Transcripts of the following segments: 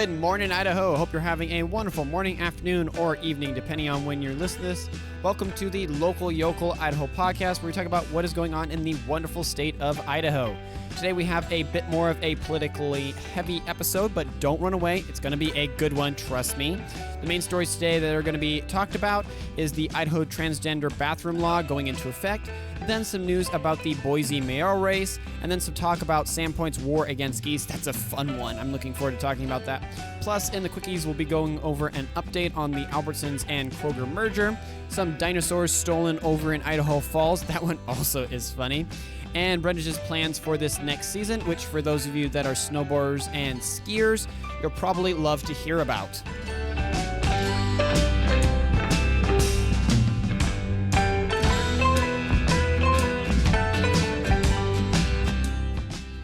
Good morning, Idaho. Hope you're having a wonderful morning, afternoon, or evening, depending on when you're listening to this. Welcome to the Local Yokel Idaho podcast, where we talk about what is going on in the wonderful state of Idaho. Today we have a bit more of a politically heavy episode, but don't run away. It's going to be a good one, trust me. The main stories today that are going to be talked about is the Idaho Transgender bathroom law going into effect, then some news about the Boise mayoral race, and then some talk about Sandpoint's war against Geese. That's a fun one. I'm looking forward to talking about that. Plus, in the Quickies, we'll be going over an update on the Albertsons and Kroger merger, some dinosaurs stolen over in Idaho Falls. That one also is funny. And Brundage's plans for this next season, which for those of you that are snowboarders and skiers, you'll probably love to hear about.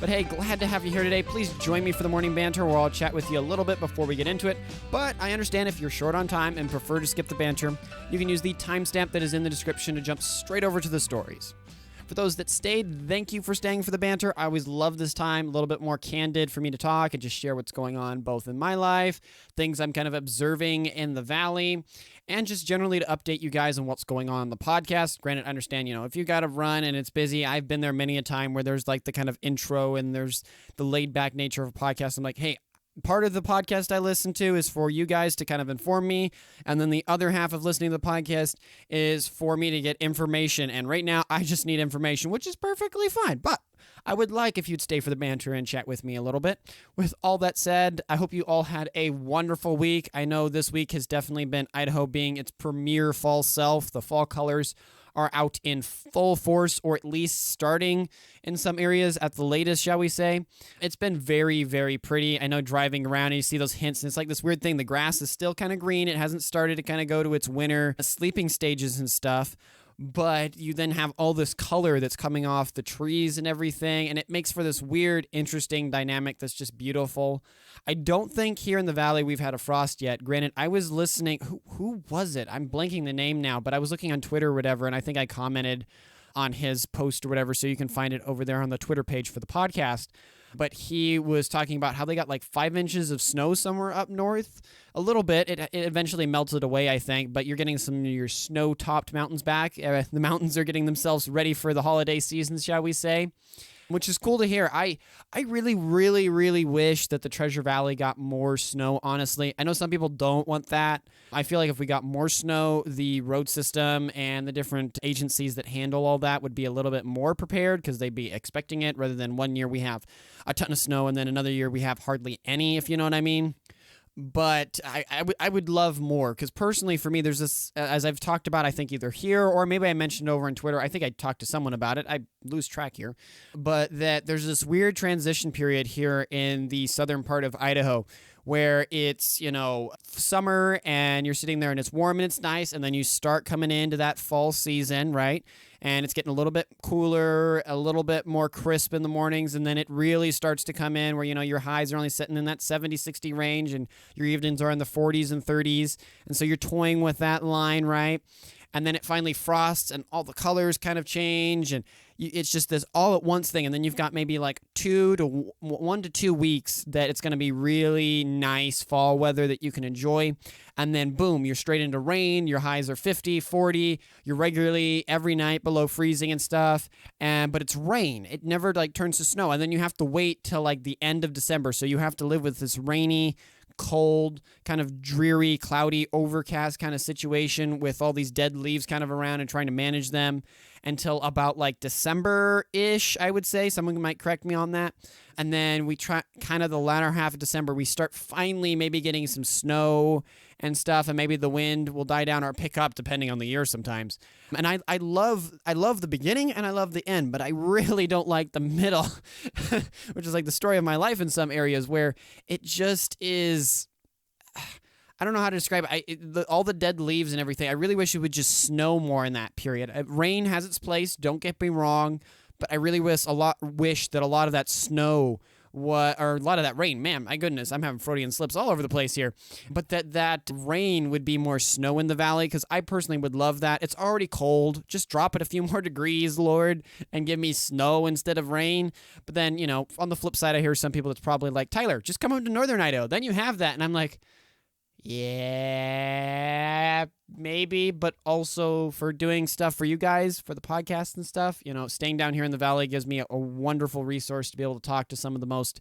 But hey, glad to have you here today. Please join me for the morning banter where I'll chat with you a little bit before we get into it. But I understand if you're short on time and prefer to skip the banter, you can use the timestamp that is in the description to jump straight over to the stories. For those that stayed, thank you for staying for the banter. I always love this time, a little bit more candid for me to talk and just share what's going on both in my life, things I'm kind of observing in the valley, and just generally to update you guys on what's going on in the podcast. Granted, I understand, if you got to run and it's busy, I've been there many a time where there's like the kind of intro and there's the laid back nature of a podcast. I'm like, hey, part of the podcast I listen to is for you guys to kind of inform me, and then the other half of listening to the podcast is for me to get information, and right now I just need information, which is perfectly fine, but I would like if you'd stay for the banter and chat with me a little bit. With all that said, I hope you all had a wonderful week. I know this week has definitely been Idaho being its premier fall self. The fall colors are out in full force, or at least starting in some areas at the latest, shall we say. It's been very, very pretty. I know driving around and you see those hints, and it's like this weird thing. The grass is still kind of green. It hasn't started to kind of go to its winter sleeping stages and stuff. But you then have all this color that's coming off the trees and everything, and it makes for this weird, interesting dynamic that's just beautiful. I don't think here in the valley we've had a frost yet. Granted, I was listening, who was it? I'm blanking the name now, but I was looking on Twitter or whatever, and I think I commented on his post or whatever, so you can find it over there on the Twitter page for the podcast. But he was talking about how they got like 5 inches of snow somewhere up north. A little bit. It eventually melted away, I think, but you're getting some of your snow-topped mountains back. The mountains are getting themselves ready for the holiday season, shall we say, which is cool to hear. I really, really, really wish that the Treasure Valley got more snow, honestly. I know some people don't want that. I feel like if we got more snow, the road system and the different agencies that handle all that would be a little bit more prepared because they'd be expecting it, rather than one year we have a ton of snow and then another year we have hardly any, if you know what I mean. But I would love more, because personally for me, there's this, as I've talked about, I think either here or maybe I mentioned over on Twitter, I think I talked to someone about it, I lose track here, but that there's this weird transition period here in the southern part of Idaho where it's, summer and you're sitting there and it's warm and it's nice, and then you start coming into that fall season, right? And it's getting a little bit cooler, a little bit more crisp in the mornings, and then it really starts to come in where, your highs are only sitting in that 70, 60 range, and your evenings are in the 40s and 30s, and so you're toying with that line, right? And then it finally frosts and all the colors kind of change, and it's just this all at once thing. And then you've got maybe like 1 to 2 weeks that it's going to be really nice fall weather that you can enjoy. And then boom, you're straight into rain. Your highs are 50, 40. You're regularly every night below freezing and stuff. But it's rain. It never like turns to snow. And then you have to wait till like the end of December. So you have to live with this rainy, cold, kind of dreary, cloudy, overcast kind of situation with all these dead leaves kind of around and trying to manage them until about like December-ish, I would say. Someone might correct me on that. And then we try kind of the latter half of December, we start finally maybe getting some snow and stuff, and maybe the wind will die down or pick up depending on the year sometimes. And I love the beginning and I love the end, but I really don't like the middle, which is like the story of my life in some areas where it just is, I don't know how to describe it. All the dead leaves and everything, I really wish it would just snow more in that period. Rain has its place, don't get me wrong, but I really wish that a lot of that snow or a lot of that rain. Man, my goodness, I'm having Freudian slips all over the place here. But that rain would be more snow in the valley, because I personally would love that. It's already cold. Just drop it a few more degrees, Lord, and give me snow instead of rain. But then, on the flip side, I hear some people that's probably like, Tyler, just come over to northern Idaho. Then you have that. And I'm like, yeah, maybe, but also for doing stuff for you guys, for the podcast and stuff, staying down here in the valley gives me a wonderful resource to be able to talk to some of the most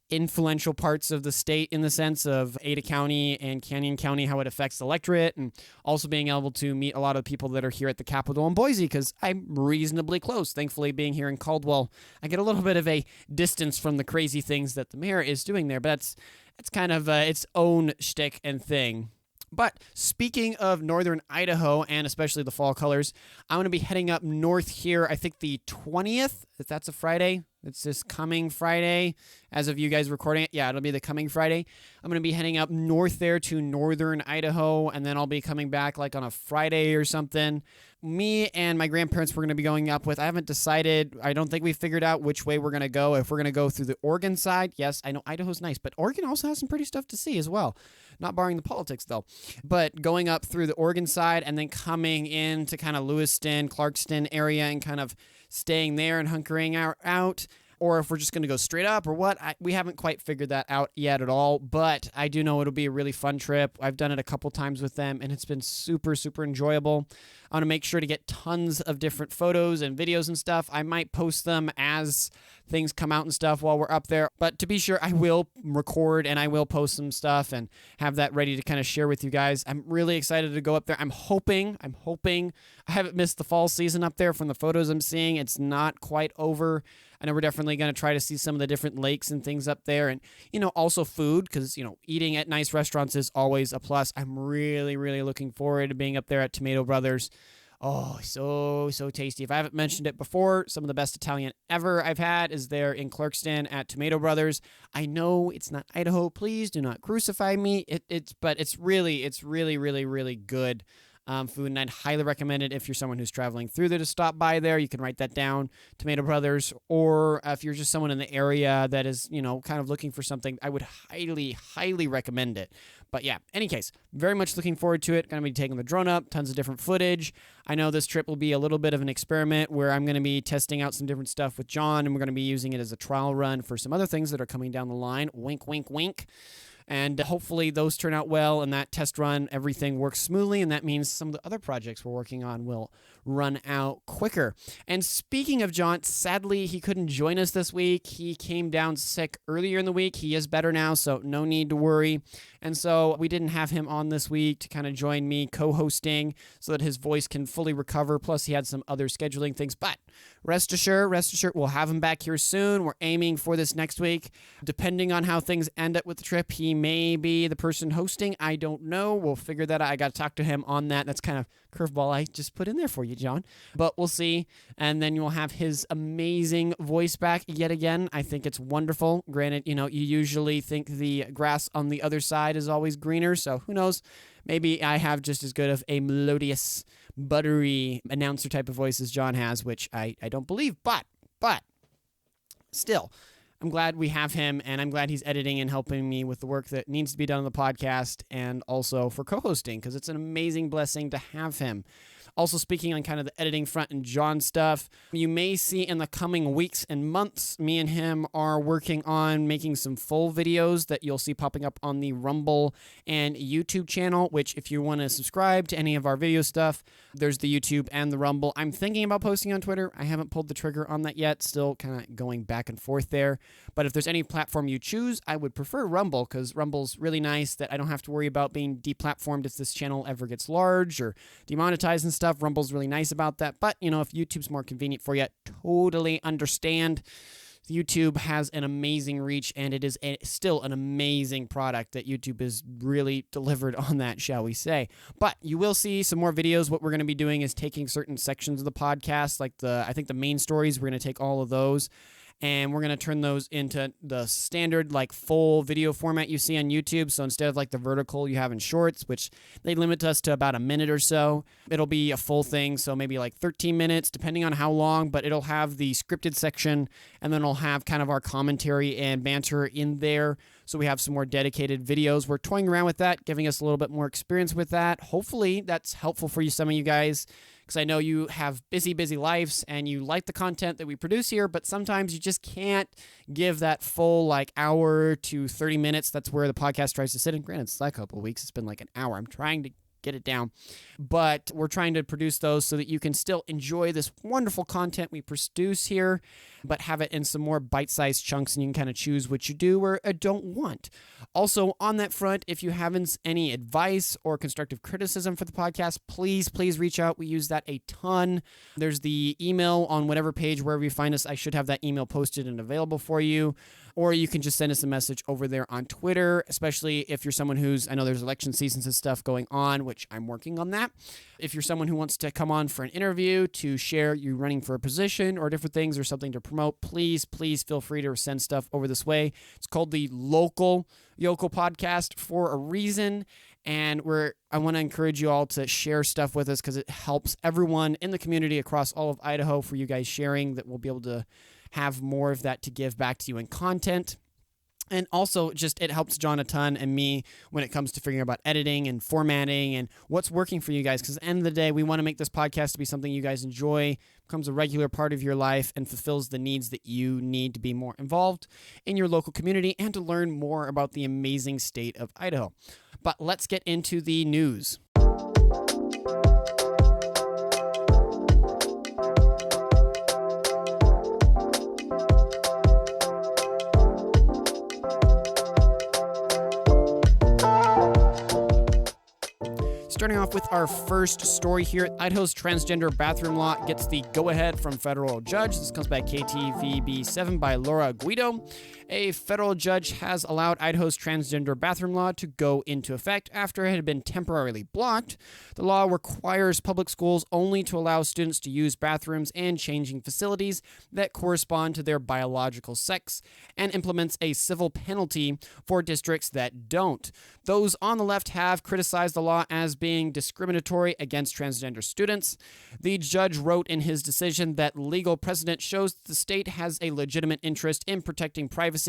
influential parts of the state, in the sense of Ada County and Canyon County, how it affects the electorate, and also being able to meet a lot of people that are here at the Capitol in Boise, because I'm reasonably close. Thankfully, being here in Caldwell, I get a little bit of a distance from the crazy things that the mayor is doing there, but it's kind of its own shtick and thing. But speaking of northern Idaho, and especially the fall colors, I'm going to be heading up north here, I think the 20th, if that's a Friday. It's this coming Friday, as of you guys recording it. Yeah, it'll be the coming Friday. I'm going to be heading up north there to northern Idaho, and then I'll be coming back like on a Friday or something. Me and my grandparents were going to be going up with, I haven't decided, I don't think we figured out which way we're going to go. If we're going to go through the Oregon side, yes, I know Idaho's nice, but Oregon also has some pretty stuff to see as well. Not barring the politics, though. But going up through the Oregon side and then coming into kind of Lewiston, Clarkston area and kind of staying there and hunkering out, or if we're just going to go straight up or what, we haven't quite figured that out yet at all, but I do know it'll be a really fun trip. I've done it a couple times with them, and it's been super, super enjoyable. I want to make sure to get tons of different photos and videos and stuff. I might post them as things come out and stuff while we're up there, but to be sure, I will record and I will post some stuff and have that ready to kind of share with you guys. I'm really excited to go up there. I'm hoping I haven't missed the fall season up there. From the photos I'm seeing, it's not quite over. I know we're definitely going to try to see some of the different lakes and things up there, and also food, because eating at nice restaurants is always a plus. I'm really, really looking forward to being up there at Tomato Brothers. Oh, so tasty. If I haven't mentioned it before, some of the best Italian ever I've had is there in Clarkston at Tomato Brothers. I know it's not Idaho. Please do not crucify me. But it's really, really, really good food, and I'd highly recommend it if you're someone who's traveling through there to stop by there. You can write that down, Tomato Brothers, or if you're just someone in the area that is, kind of looking for something, I would highly, highly recommend it. But yeah, any case, very much looking forward to it. Going to be taking the drone up, tons of different footage. I know this trip will be a little bit of an experiment where I'm going to be testing out some different stuff with John, and we're going to be using it as a trial run for some other things that are coming down the line. Wink, wink, wink. And hopefully those turn out well, and that test run, everything works smoothly, and that means some of the other projects we're working on will run out quicker. And speaking of John, sadly, he couldn't join us this week. He came down sick earlier in the week. He is better now, so no need to worry. And so we didn't have him on this week to kind of join me co-hosting so that his voice can fully recover. Plus, he had some other scheduling things. But rest assured, we'll have him back here soon. We're aiming for this next week. Depending on how things end up with the trip, he may be the person hosting. I don't know. We'll figure that out. I got to talk to him on that. That's kind of curveball I just put in there for you, John. But we'll see. And then you'll have his amazing voice back yet again. I think it's wonderful. Granted, you usually think the grass on the other side is always greener. So who knows? Maybe I have just as good of a melodious, buttery announcer type of voice as John has, which I don't believe. But still, I'm glad we have him, and I'm glad he's editing and helping me with the work that needs to be done on the podcast, and also for co-hosting, because it's an amazing blessing to have him. Also, speaking on kind of the editing front and John stuff, you may see in the coming weeks and months, me and him are working on making some full videos that you'll see popping up on the Rumble and YouTube channel, which if you want to subscribe to any of our video stuff, there's the YouTube and the Rumble. I'm thinking about posting on Twitter. I haven't pulled the trigger on that yet. Still kind of going back and forth there. But if there's any platform you choose, I would prefer Rumble, because Rumble's really nice that I don't have to worry about being deplatformed if this channel ever gets large or demonetized and stuff. Rumble's really nice about that. But, if YouTube's more convenient for you, totally understand. YouTube has an amazing reach, and it is still an amazing product that YouTube has really delivered on that, shall we say. But you will see some more videos. What we're going to be doing is taking certain sections of the podcast, like I think the main stories, we're going to take all of those and we're going to turn those into the standard like full video format you see on YouTube. So instead of like the vertical you have in shorts, which they limit us to about a minute or so, it'll be a full thing. So maybe like 13 minutes, depending on how long, but it'll have the scripted section, and then it'll have kind of our commentary and banter in there. So we have some more dedicated videos. We're toying around with that, giving us a little bit more experience with that. Hopefully that's helpful for you, some of you guys, because I know you have busy lives and you like the content that we produce here, but sometimes you just can't give that full like hour to 30 minutes. That's where the podcast tries to sit. And granted, it's like a couple of weeks. It's been like an hour. I'm trying to get it down, but we're trying to produce those so that you can still enjoy this wonderful content we produce here, but have it in some more bite-sized chunks, and you can kind of choose what you do or don't want. Also, on that front, if you have any advice or constructive criticism for the podcast, please reach out. We use that a ton. There's the email on whatever page, wherever you find us. I should have that email posted and available for you. Or you can just send us a message over there on Twitter, especially if you're someone I know there's election seasons and stuff going on, which I'm working on that. If you're someone who wants to come on for an interview to share you running for a position or different things or something to promote, please feel free to send stuff over this way. It's called the Local Yokel Podcast for a reason. And I want to encourage you all to share stuff with us because it helps everyone in the community across all of Idaho for you guys sharing, that we'll be able to have more of that to give back to you in content. And also, just it helps John a ton and me when it comes to figuring out about editing and formatting and what's working for you guys. Because at the end of the day, we want to make this podcast to be something you guys enjoy, becomes a regular part of your life, and fulfills the needs that you need to be more involved in your local community and to learn more about the amazing state of Idaho. But let's get into the news. Starting off with our first story here, Idaho's transgender bathroom law gets the go-ahead from federal judge. This comes by KTVB 7 by Laura Guido. A federal judge has allowed Idaho's transgender bathroom law to go into effect after it had been temporarily blocked. The law requires public schools only to allow students to use bathrooms and changing facilities that correspond to their biological sex, and implements a civil penalty for districts that don't. Those on the left have criticized the law as being discriminatory against transgender students. The judge wrote in his decision that legal precedent shows the state has a legitimate interest in protecting privacy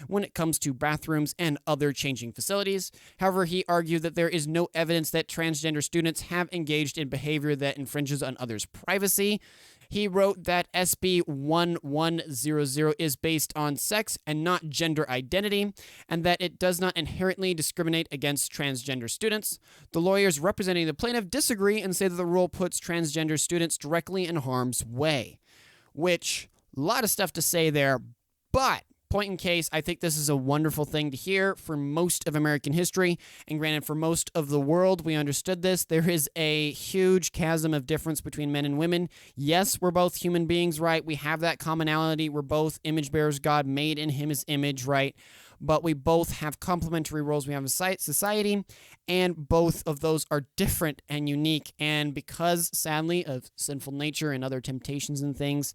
when it comes to bathrooms and other changing facilities. However, he argued that there is no evidence that transgender students have engaged in behavior that infringes on others' privacy. He wrote that SB 1100 is based on sex and not gender identity, and that it does not inherently discriminate against transgender students. The lawyers representing the plaintiff disagree and say that the rule puts transgender students directly in harm's way, which, a lot of stuff to say there, but point in case, I think this is a wonderful thing to hear for most of American history. And granted, for most of the world, we understood this. There is a huge chasm of difference between men and women. Yes, we're both human beings, right? We have that commonality. We're both image bearers, God made in his image, right? But we both have complementary roles we have in society, and both of those are different and unique. And because, sadly, of sinful nature and other temptations and things,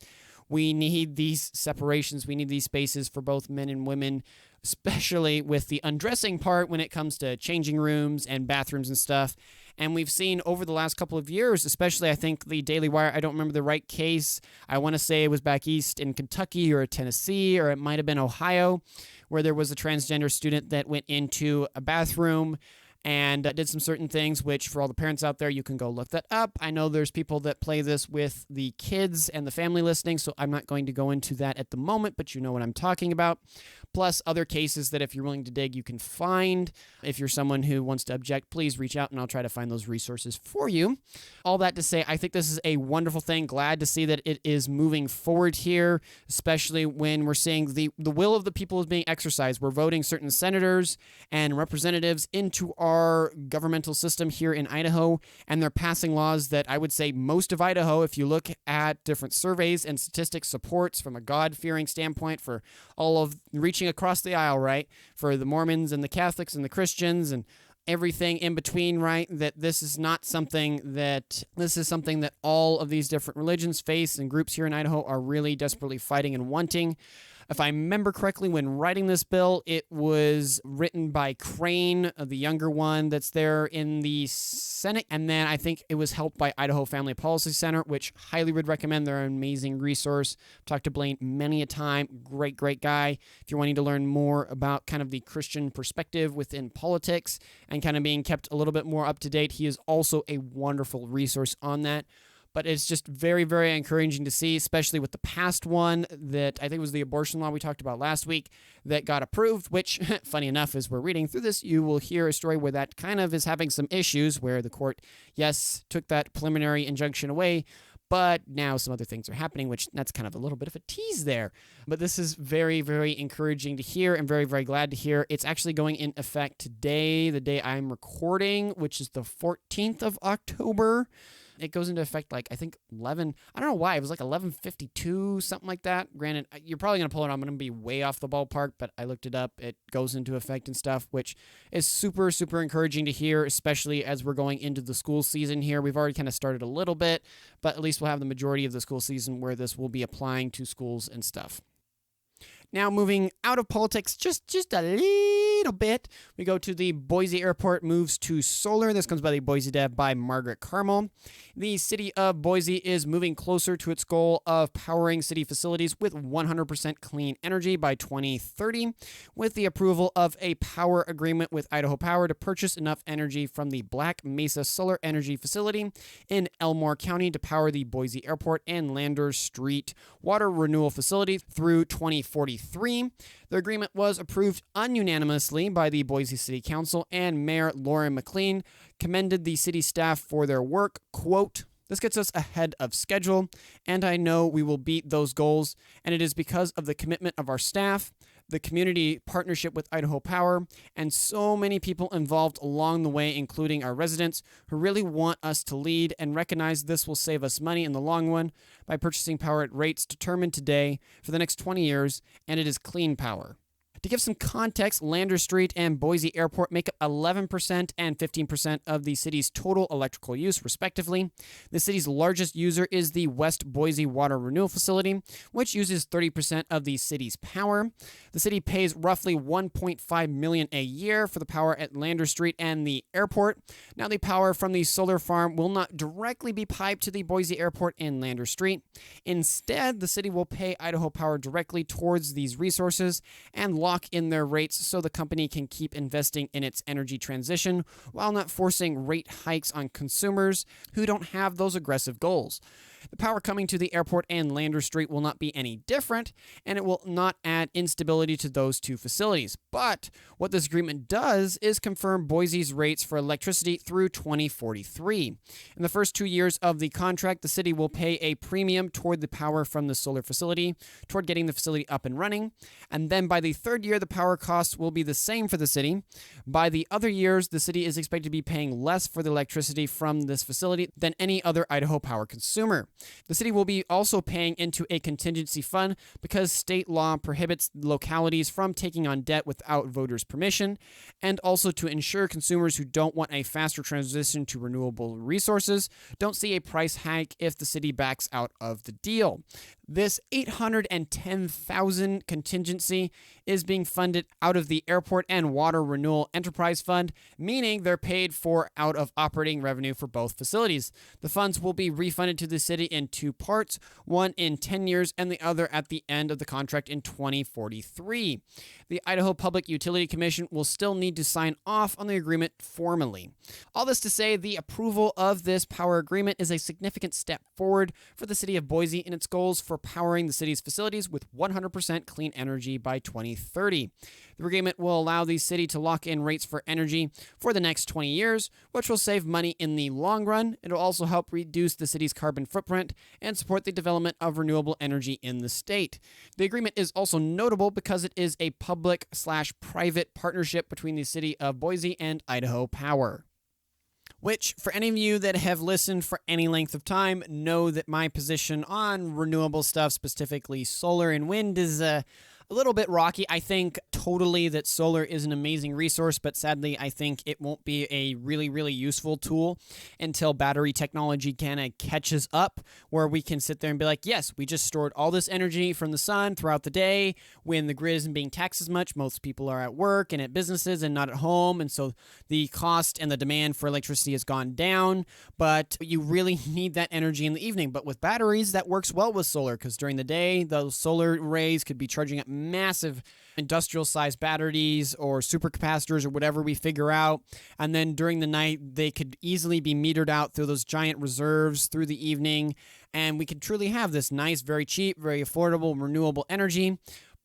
we need these separations. We need these spaces for both men and women, especially with the undressing part when it comes to changing rooms and bathrooms and stuff. And we've seen over the last couple of years, especially I think the Daily Wire, I don't remember the right case. I want to say it was back east in Kentucky or Tennessee, or it might have been Ohio, where there was a transgender student that went into a bathroom and did some certain things, which for all the parents out there, you can go look that up. I know there's people that play this with the kids and the family listening, so I'm not going to go into that at the moment, but you know what I'm talking about. Plus other cases that if you're willing to dig, you can find. If you're someone who wants to object, please reach out and I'll try to find those resources for you. All that to say, I think this is a wonderful thing. Glad to see that it is moving forward here, especially when we're seeing the will of the people is being exercised. We're voting certain senators and representatives into our governmental system here in Idaho, and they're passing laws that I would say most of Idaho, if you look at different surveys and statistics, supports from a God-fearing standpoint for all of reaching across the aisle, right? For the Mormons and the Catholics and the Christians and everything in between, right? That this is something that all of these different religions face, and groups here in Idaho are really desperately fighting and wanting. If I remember correctly, when writing this bill, it was written by Crane, the younger one that's there in the Senate. And then I think it was helped by Idaho Family Policy Center, which highly would recommend. They're an amazing resource. I've talked to Blaine many a time. Great, great guy. If you're wanting to learn more about kind of the Christian perspective within politics and kind of being kept a little bit more up to date, he is also a wonderful resource on that. But it's just very, very encouraging to see, especially with the past one that I think was the abortion law we talked about last week that got approved, which, funny enough, as we're reading through this, you will hear a story where that kind of is having some issues where the court, yes, took that preliminary injunction away, but now some other things are happening, which that's kind of a little bit of a tease there. But this is very, very encouraging to hear and very, very glad to hear. It's actually going in effect today, the day I'm recording, which is the 14th of October. It goes into effect like, I think, 11, I don't know why, it was like 11:52, something like that. Granted, you're probably going to pull it on, I'm going to be way off the ballpark, but I looked it up. It goes into effect and stuff, which is super, super encouraging to hear, especially as we're going into the school season here. We've already kind of started a little bit, but at least we'll have the majority of the school season where this will be applying to schools and stuff. Now, moving out of politics just a little bit, we go to the Boise Airport moves to solar. This comes by the Boise Dev by Margaret Carmel. The city of Boise is moving closer to its goal of powering city facilities with 100% clean energy by 2030, with the approval of a power agreement with Idaho Power to purchase enough energy from the Black Mesa Solar Energy Facility in Elmore County to power the Boise Airport and Lander Street water renewal facility through 2043. The agreement was approved unanimously by the Boise City Council, and Mayor Lauren McLean commended the city staff for their work. Quote, "This gets us ahead of schedule, and I know we will beat those goals, and it is because of the commitment of our staff, the community partnership with Idaho Power, and so many people involved along the way, including our residents, who really want us to lead and recognize this will save us money in the long run by purchasing power at rates determined today for the next 20 years, and it is clean power." To give some context, Lander Street and Boise Airport make up 11% and 15% of the city's total electrical use, respectively. The city's largest user is the West Boise Water Renewal Facility, which uses 30% of the city's power. The city pays roughly $1.5 million a year for the power at Lander Street and the airport. Now, the power from the solar farm will not directly be piped to the Boise Airport and Lander Street. Instead, the city will pay Idaho Power directly towards these resources and lock in their rates so the company can keep investing in its energy transition while not forcing rate hikes on consumers who don't have those aggressive goals. The power coming to the airport and Lander Street will not be any different, and it will not add instability to those two facilities. But what this agreement does is confirm Boise's rates for electricity through 2043. In the first 2 years of the contract, the city will pay a premium toward the power from the solar facility, toward getting the facility up and running. And then by the third year, the power costs will be the same for the city. By the other years, the city is expected to be paying less for the electricity from this facility than any other Idaho Power consumer. The city will be also paying into a contingency fund because state law prohibits localities from taking on debt without voters' permission, and also to ensure consumers who don't want a faster transition to renewable resources don't see a price hike if the city backs out of the deal. This $810,000 contingency is being funded out of the Airport and Water Renewal Enterprise Fund, meaning they're paid for out of operating revenue for both facilities. The funds will be refunded to the city in two parts, one in 10 years and the other at the end of the contract in 2043. The Idaho Public Utility Commission will still need to sign off on the agreement formally. All this to say, the approval of this power agreement is a significant step forward for the city of Boise in its goals for powering the city's facilities with 100% clean energy by 2030. The agreement will allow the city to lock in rates for energy for the next 20 years, which will save money in the long run. It will also help reduce the city's carbon footprint and support the development of renewable energy in the state. The agreement is also notable because it is a public/private partnership between the city of Boise and Idaho Power. Which, for any of you that have listened for any length of time, know that my position on renewable stuff, specifically solar and wind, is a a little bit rocky. I think totally that solar is an amazing resource, but sadly, I think it won't be a really, really useful tool until battery technology kind of catches up, where we can sit there and be like, yes, we just stored all this energy from the sun throughout the day when the grid isn't being taxed as much. Most people are at work and at businesses and not at home, and so the cost and the demand for electricity has gone down, but you really need that energy in the evening. But with batteries, that works well with solar, because during the day, those solar rays could be charging up massive industrial-sized batteries or supercapacitors or whatever we figure out, and then during the night, they could easily be metered out through those giant reserves through the evening, and we could truly have this nice, very cheap, very affordable, renewable energy.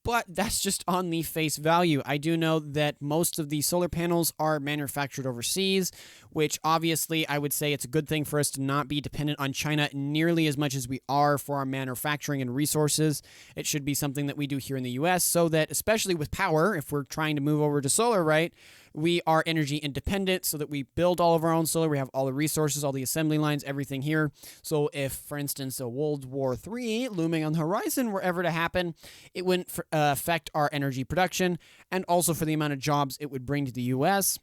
But that's just on the face value. I do know that most of the solar panels are manufactured overseas, which obviously I would say it's a good thing for us to not be dependent on China nearly as much as we are for our manufacturing and resources. It should be something that we do here in the U.S. so that, especially with power, if we're trying to move over to solar, right, we are energy independent so that we build all of our own solar. We have all the resources, all the assembly lines, everything here. So if, for instance, a World War III looming on the horizon were ever to happen, it wouldn't affect our energy production, and also for the amount of jobs it would bring to the U.S.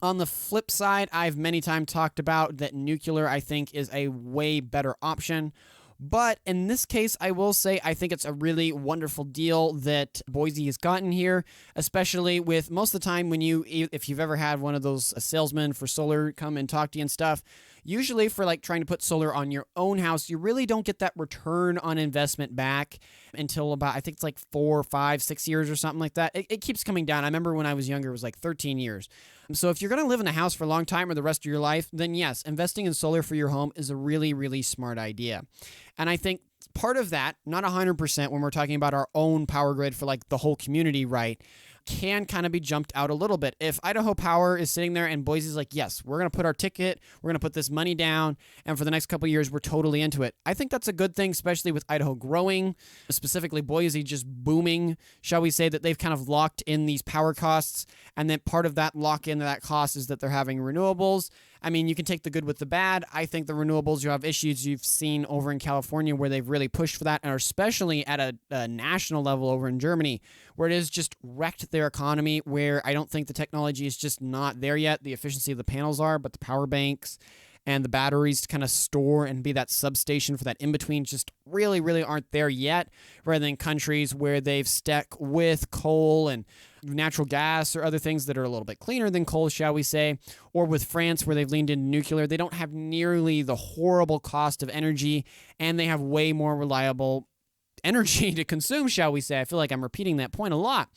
On the flip side, I've many times talked about that nuclear, I think, is a way better option. But in this case, I will say I think it's a really wonderful deal that Boise has gotten here, especially with most of the time when if you've ever had one of those salesmen for solar come and talk to you and stuff, usually for like trying to put solar on your own house, you really don't get that return on investment back until about, I think it's like 4, 5, 6 years or something like that. It keeps coming down. I remember when I was younger, it was like 13 years. So if you're going to live in a house for a long time or the rest of your life, then yes, investing in solar for your home is a really, really smart idea. And I think part of that, not 100% when we're talking about our own power grid for like the whole community, right, can kind of be jumped out a little bit. If Idaho Power is sitting there and Boise's like, yes, we're going to put our ticket, we're going to put this money down, and for the next couple of years, we're totally into it. I think that's a good thing, especially with Idaho growing, specifically Boise just booming, shall we say, that they've kind of locked in these power costs, and then part of that lock into that cost is that they're having renewables. I mean, you can take the good with the bad. I think the renewables, you have issues you've seen over in California where they've really pushed for that, and especially at a national level over in Germany, where it has just wrecked their economy, where I don't think the technology is just not there yet. The efficiency of the panels are, but the power banks and the batteries to kind of store and be that substation for that in-between just really, really aren't there yet, rather than countries where they've stuck with coal and natural gas or other things that are a little bit cleaner than coal, shall we say, or with France where they've leaned into nuclear. They don't have nearly the horrible cost of energy, and they have way more reliable energy to consume, shall we say. I feel like I'm repeating that point a lot.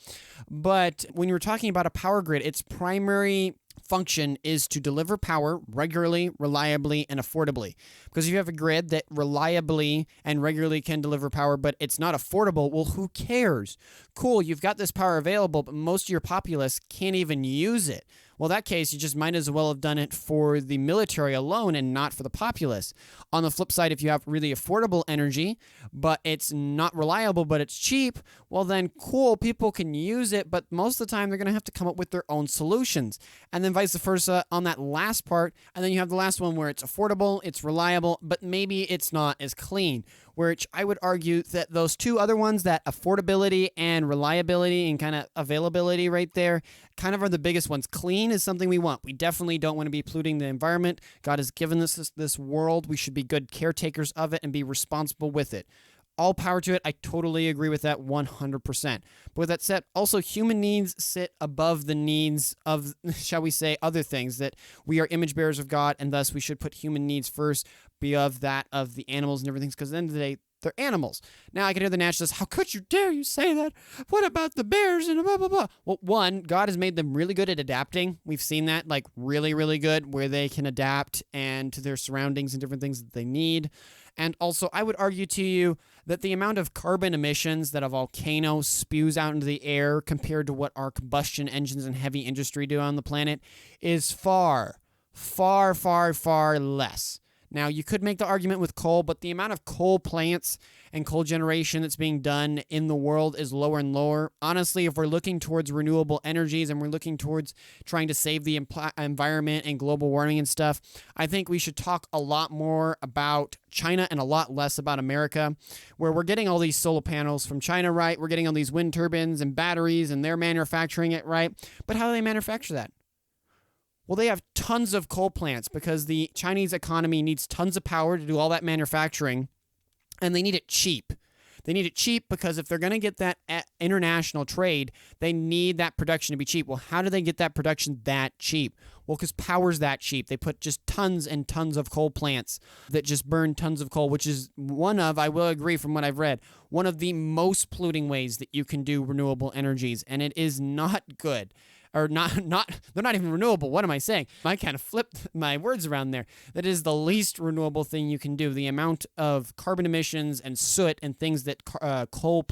But when you're talking about a power grid, its primary function is to deliver power regularly, reliably, and affordably. Because if you have a grid that reliably and regularly can deliver power, but it's not affordable, well, who cares? Cool, you've got this power available, but most of your populace can't even use it. Well, in that case, you just might as well have done it for the military alone and not for the populace. On the flip side, if you have really affordable energy, but it's not reliable, but it's cheap, well then cool, people can use it, but most of the time they're going to have to come up with their own solutions. And then vice versa on that last part, and then you have the last one where it's affordable, it's reliable, but maybe it's not as clean. Which I would argue that those two other ones, that affordability and reliability and kind of availability right there, kind of are the biggest ones. Clean is something we want. We definitely don't want to be polluting the environment. God has given us this world. We should be good caretakers of it and be responsible with it. All power to it. I totally agree with that 100%. But with that said, also human needs sit above the needs of, shall we say, other things, that we are image bearers of God, and thus we should put human needs first, be of that of the animals and everything, because at the end of the day, they're animals. Now I can hear the naturalists, how could you dare you say that? What about the bears and blah, blah, blah? Well, one, God has made them really good at adapting. We've seen that, like really, really good, where they can adapt and to their surroundings and different things that they need. And also, I would argue to you that the amount of carbon emissions that a volcano spews out into the air compared to what our combustion engines and heavy industry do on the planet is far, far, far, far less. Now, you could make the argument with coal, but the amount of coal plants and coal generation that's being done in the world is lower and lower. Honestly, if we're looking towards renewable energies and we're looking towards trying to save the environment and global warming and stuff, I think we should talk a lot more about China and a lot less about America, where we're getting all these solar panels from China, right? We're getting all these wind turbines and batteries, and they're manufacturing it, right? But how do they manufacture that? Well, they have tons of coal plants because the Chinese economy needs tons of power to do all that manufacturing, and they need it cheap. They need it cheap because if they're going to get that international trade, they need that production to be cheap. Well, how do they get that production that cheap? Well, because power's that cheap. They put just tons and tons of coal plants that just burn tons of coal, which is one of, I will agree from what I've read, one of the most polluting ways that you can do renewable energies, and it is not good. Or not, they're not even renewable. What am I saying? I kind of flipped my words around there. That is the least renewable thing you can do. The amount of carbon emissions and soot and things that coal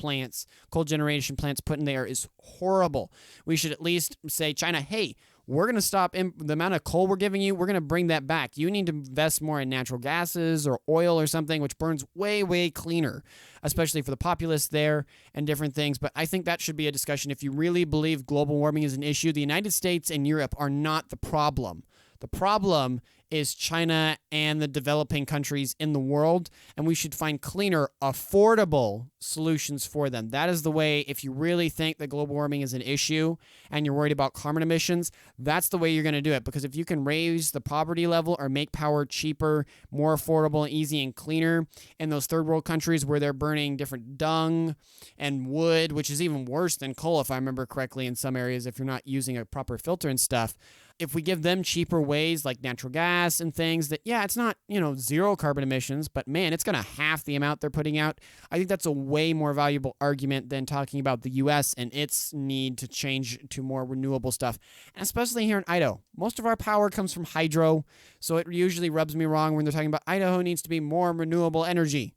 generation plants put in there is horrible. We should at least say, China, hey, we're going to stop the amount of coal we're giving you. We're going to bring that back. You need to invest more in natural gases or oil or something, which burns way, way cleaner, especially for the populace there and different things. But I think that should be a discussion. If you really believe global warming is an issue, the United States and Europe are not the problem. The problem is China and the developing countries in the world, and we should find cleaner, affordable solutions for them. That is the way, if you really think that global warming is an issue and you're worried about carbon emissions, that's the way you're going to do it. Because if you can raise the poverty level or make power cheaper, more affordable, easy, and cleaner in those third world countries where they're burning different dung and wood, which is even worse than coal, if I remember correctly, in some areas, if you're not using a proper filter and stuff. If we give them cheaper ways like natural gas and things that, yeah, it's not, zero carbon emissions, but man, it's going to half the amount they're putting out. I think that's a way more valuable argument than talking about the U.S. and its need to change to more renewable stuff. And especially here in Idaho. Most of our power comes from hydro, so it usually rubs me wrong when they're talking about Idaho needs to be more renewable energy.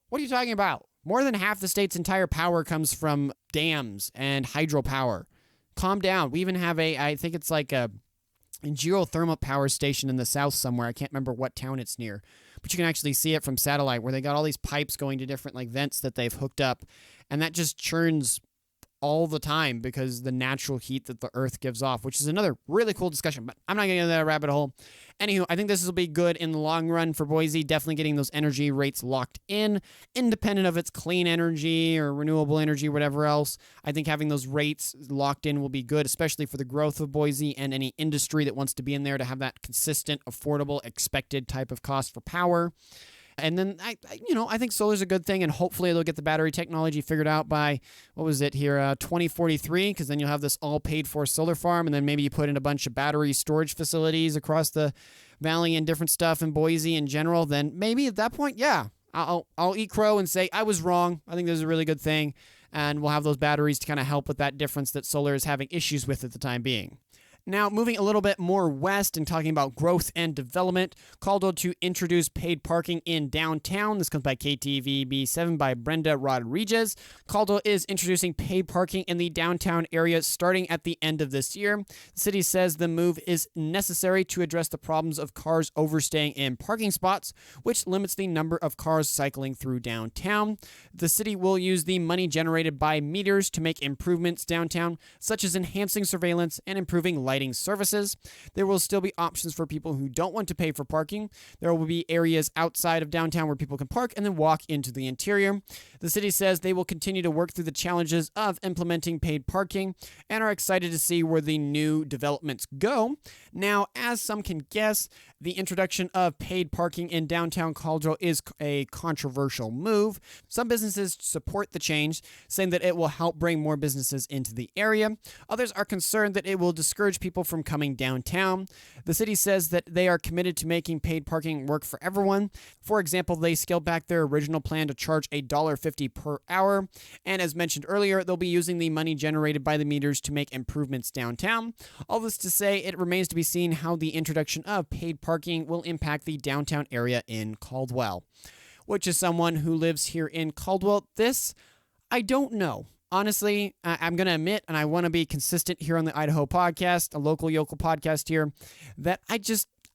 What are you talking about? More than half the state's entire power comes from dams and hydropower. Calm down. We even have I think it's like a geothermal power station in the south somewhere. I can't remember what town it's near, but you can actually see it from satellite where they got all these pipes going to different vents that they've hooked up, and that just churns all the time because the natural heat that the earth gives off, which is another really cool discussion, but I'm not getting into that rabbit hole. Anywho, I think this will be good in the long run for Boise, definitely getting those energy rates locked in, independent of its clean energy or renewable energy, whatever else. I think having those rates locked in will be good, especially for the growth of Boise and any industry that wants to be in there to have that consistent, affordable, expected type of cost for power. And then, I think solar's a good thing, and hopefully they'll get the battery technology figured out by, 2043, because then you'll have this all-paid-for solar farm, and then maybe you put in a bunch of battery storage facilities across the valley and different stuff in Boise in general. Then maybe at that point, yeah, I'll eat crow and say I was wrong. I think this is a really good thing, and we'll have those batteries to kind of help with that difference that solar is having issues with at the time being. Now, moving a little bit more west and talking about growth and development, Caldwell to introduce paid parking in downtown. This comes by KTVB7 by Brenda Rodriguez. Caldwell is introducing paid parking in the downtown area starting at the end of this year. The city says the move is necessary to address the problems of cars overstaying in parking spots, which limits the number of cars cycling through downtown. The city will use the money generated by meters to make improvements downtown, such as enhancing surveillance and improving lighting services. There will still be options for people who don't want to pay for parking. There will be areas outside of downtown where people can park and then walk into the interior. The city says they will continue to work through the challenges of implementing paid parking and are excited to see where the new developments go. Now, as some can guess, the introduction of paid parking in downtown Caldwell is a controversial move. Some businesses support the change, saying that it will help bring more businesses into the area. Others are concerned that it will discourage people from coming downtown. The city says that they are committed to making paid parking work for everyone. For example, they scaled back their original plan to charge $1.50 per hour. And as mentioned earlier, they'll be using the money generated by the meters to make improvements downtown. All this to say, it remains to be seen how the introduction of paid parking will impact the downtown area in Caldwell. Which, is someone who lives here in Caldwell, this, I don't know. Honestly, I'm going to admit, and I want to be consistent here on the Idaho podcast, a local yokel podcast here, that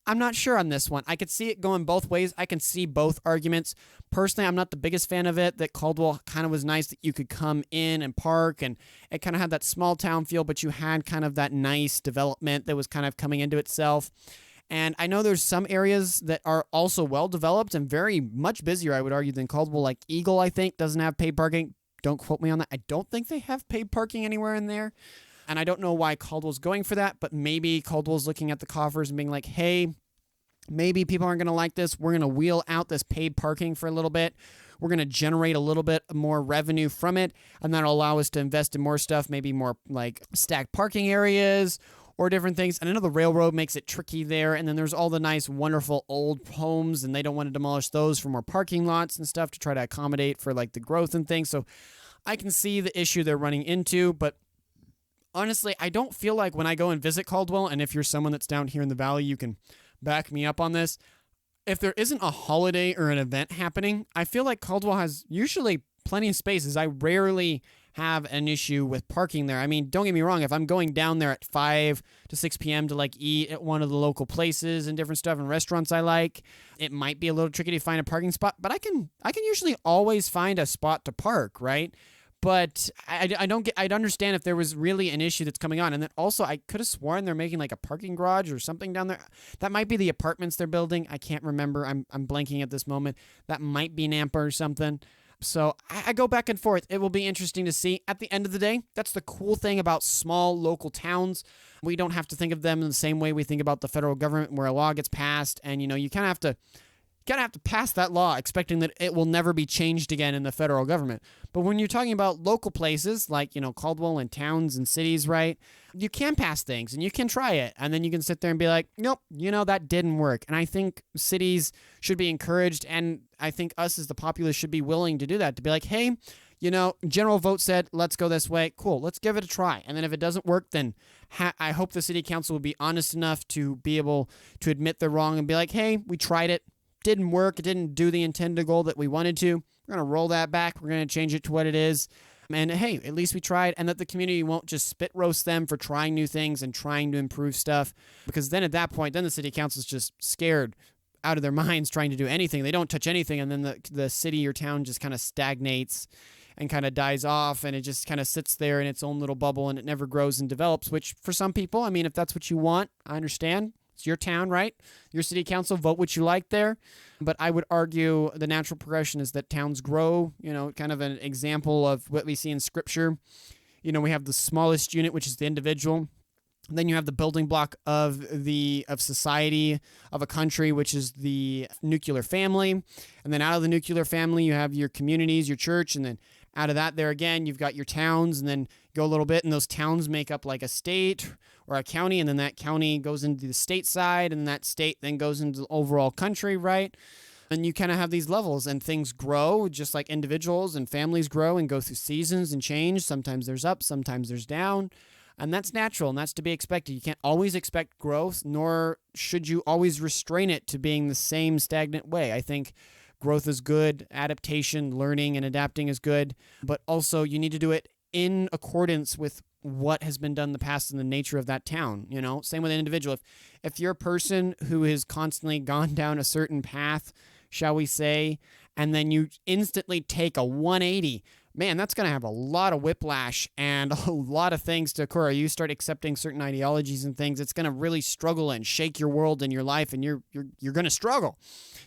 I'm not sure on this one. I could see it going both ways. I can see both arguments. Personally, I'm not the biggest fan of it, that Caldwell kind of was nice that you could come in and park, and it kind of had that small town feel, but you had kind of that nice development that was kind of coming into itself. And I know there's some areas that are also well developed and very much busier, I would argue, than Caldwell. Like Eagle, I think, doesn't have paid parking. Don't quote me on that. I don't think they have paid parking anywhere in there. And I don't know why Caldwell's going for that, but maybe Caldwell's looking at the coffers and being like, hey, maybe people aren't going to like this. We're going to wheel out this paid parking for a little bit. We're going to generate a little bit more revenue from it, and that'll allow us to invest in more stuff, maybe more like stacked parking areas or different things. And I know the railroad makes it tricky there, and then there's all the nice, wonderful old homes, and they don't want to demolish those for more parking lots and stuff to try to accommodate for like the growth and things. So I can see the issue they're running into, but honestly, I don't feel like when I go and visit Caldwell, and if you're someone that's down here in the valley, you can back me up on this. If there isn't a holiday or an event happening, I feel like Caldwell has usually plenty of spaces. I rarely have an issue with parking there. I mean, don't get me wrong. If I'm going down there at 5 to 6 p.m. to like eat at one of the local places and different stuff and restaurants I like, it might be a little tricky to find a parking spot, but I can usually always find a spot to park, right? But I'd understand if there was really an issue that's coming on. And then also, I could have sworn they're making like a parking garage or something down there. That might be the apartments they're building. I can't remember. I'm blanking at this moment. That might be Nampa or something. So I go back and forth. It will be interesting to see. At the end of the day, that's the cool thing about small local towns. We don't have to think of them in the same way we think about the federal government, where a law gets passed and, you kind of have to pass that law expecting that it will never be changed again in the federal government. But when you're talking about local places like, Caldwell and towns and cities, right, you can pass things and you can try it. And then you can sit there and be like, nope, that didn't work. And I think cities should be encouraged, and I think us as the populace should be willing to do that, to be like, hey, general vote said, let's go this way. Cool, let's give it a try. And then if it doesn't work, then I hope the city council will be honest enough to be able to admit they're wrong and be like, hey, we tried it. Didn't work. It didn't do the intended goal that we wanted to. We're going to roll that back. We're going to change it to what it is. And hey, at least we tried. And that the community won't just spit roast them for trying new things and trying to improve stuff. Because then at that point, then the city council's just scared out of their minds trying to do anything. They don't touch anything. And then the city or town just kind of stagnates and kind of dies off. And it just kind of sits there in its own little bubble and it never grows and develops, which for some people, I mean, if that's what you want, I understand. It's your town, right? Your city council, vote what you like there. But I would argue the natural progression is that towns grow, kind of an example of what we see in scripture. We have the smallest unit, which is the individual. And then you have the building block of society, of a country, which is the nuclear family. And then out of the nuclear family, you have your communities, your church, and then out of that there again, you've got your towns, and then go a little bit, and those towns make up like a state or a county, and then that county goes into the state side, and that state then goes into the overall country, right? And you kind of have these levels, and things grow just like individuals and families grow and go through seasons and change. Sometimes there's up, sometimes there's down, and that's natural, and that's to be expected. You can't always expect growth, nor should you always restrain it to being the same stagnant way. I think growth is good, adaptation, learning, and adapting is good, but also you need to do it in accordance with what has been done in the past and the nature of that town. Same with an individual. If you're a person who has constantly gone down a certain path, shall we say, and then you instantly take a 180, man, that's going to have a lot of whiplash and a lot of things to occur. You start accepting certain ideologies and things, it's going to really struggle and shake your world and your life, and you're going to struggle.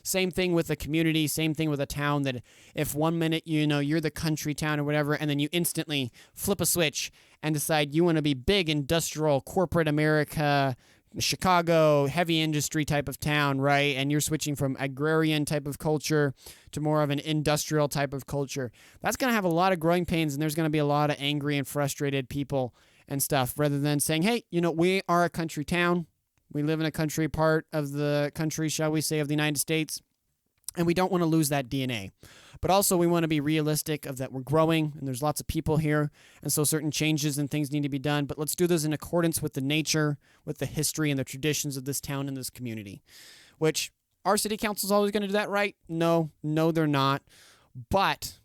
Same thing with a community, same thing with a town, that if 1 minute, you're the country town or whatever, and then you instantly flip a switch and decide you want to be big industrial corporate America, Chicago, heavy industry type of town, right? And you're switching from agrarian type of culture to more of an industrial type of culture. That's going to have a lot of growing pains, and there's going to be a lot of angry and frustrated people and stuff, rather than saying, hey, we are a country town. We live in a country part of the country, shall we say, of the United States, and we don't want to lose that DNA. But also we want to be realistic of that we're growing, and there's lots of people here, and so certain changes and things need to be done. But let's do this in accordance with the nature, with the history, and the traditions of this town and this community. Which, our city council is always going to do that, right? No, they're not. But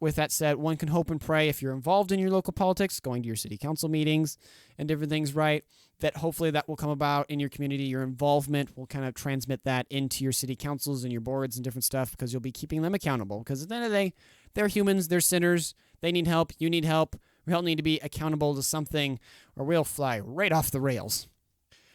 with that said, one can hope and pray, if you're involved in your local politics, going to your city council meetings and different things, right, that hopefully that will come about in your community. Your involvement will kind of transmit that into your city councils and your boards and different stuff, because you'll be keeping them accountable. Because at the end of the day, they're humans, they're sinners, they need help, you need help. We all need to be accountable to something, or we'll fly right off the rails.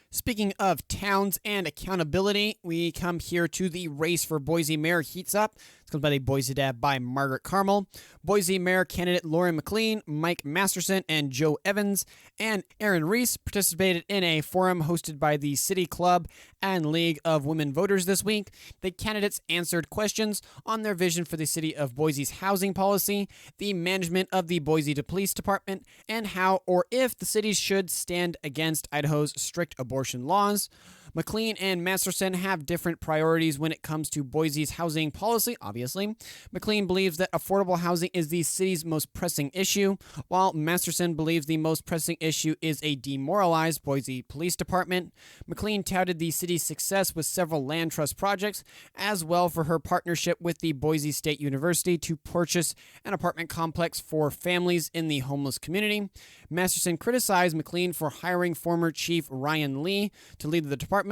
Speaking of towns and accountability, we come here to the race for Boise mayor heats up. It's called by the Boise Dad by Margaret Carmel. Boise mayor candidate Lauren McLean, Mike Masterson, and Joe Evans, and Aaron Reese participated in a forum hosted by the City Club and League of Women Voters this week. The candidates answered questions on their vision for the city of Boise's housing policy, the management of the Boise Police Department, and how or if the city should stand against Idaho's strict abortion laws. McLean and Masterson have different priorities when it comes to Boise's housing policy, obviously. McLean believes that affordable housing is the city's most pressing issue, while Masterson believes the most pressing issue is a demoralized Boise Police Department. McLean touted the city's success with several land trust projects, as well for her partnership with the Boise State University to purchase an apartment complex for families in the homeless community. Masterson criticized McLean for hiring former Chief Ryan Lee to lead the department,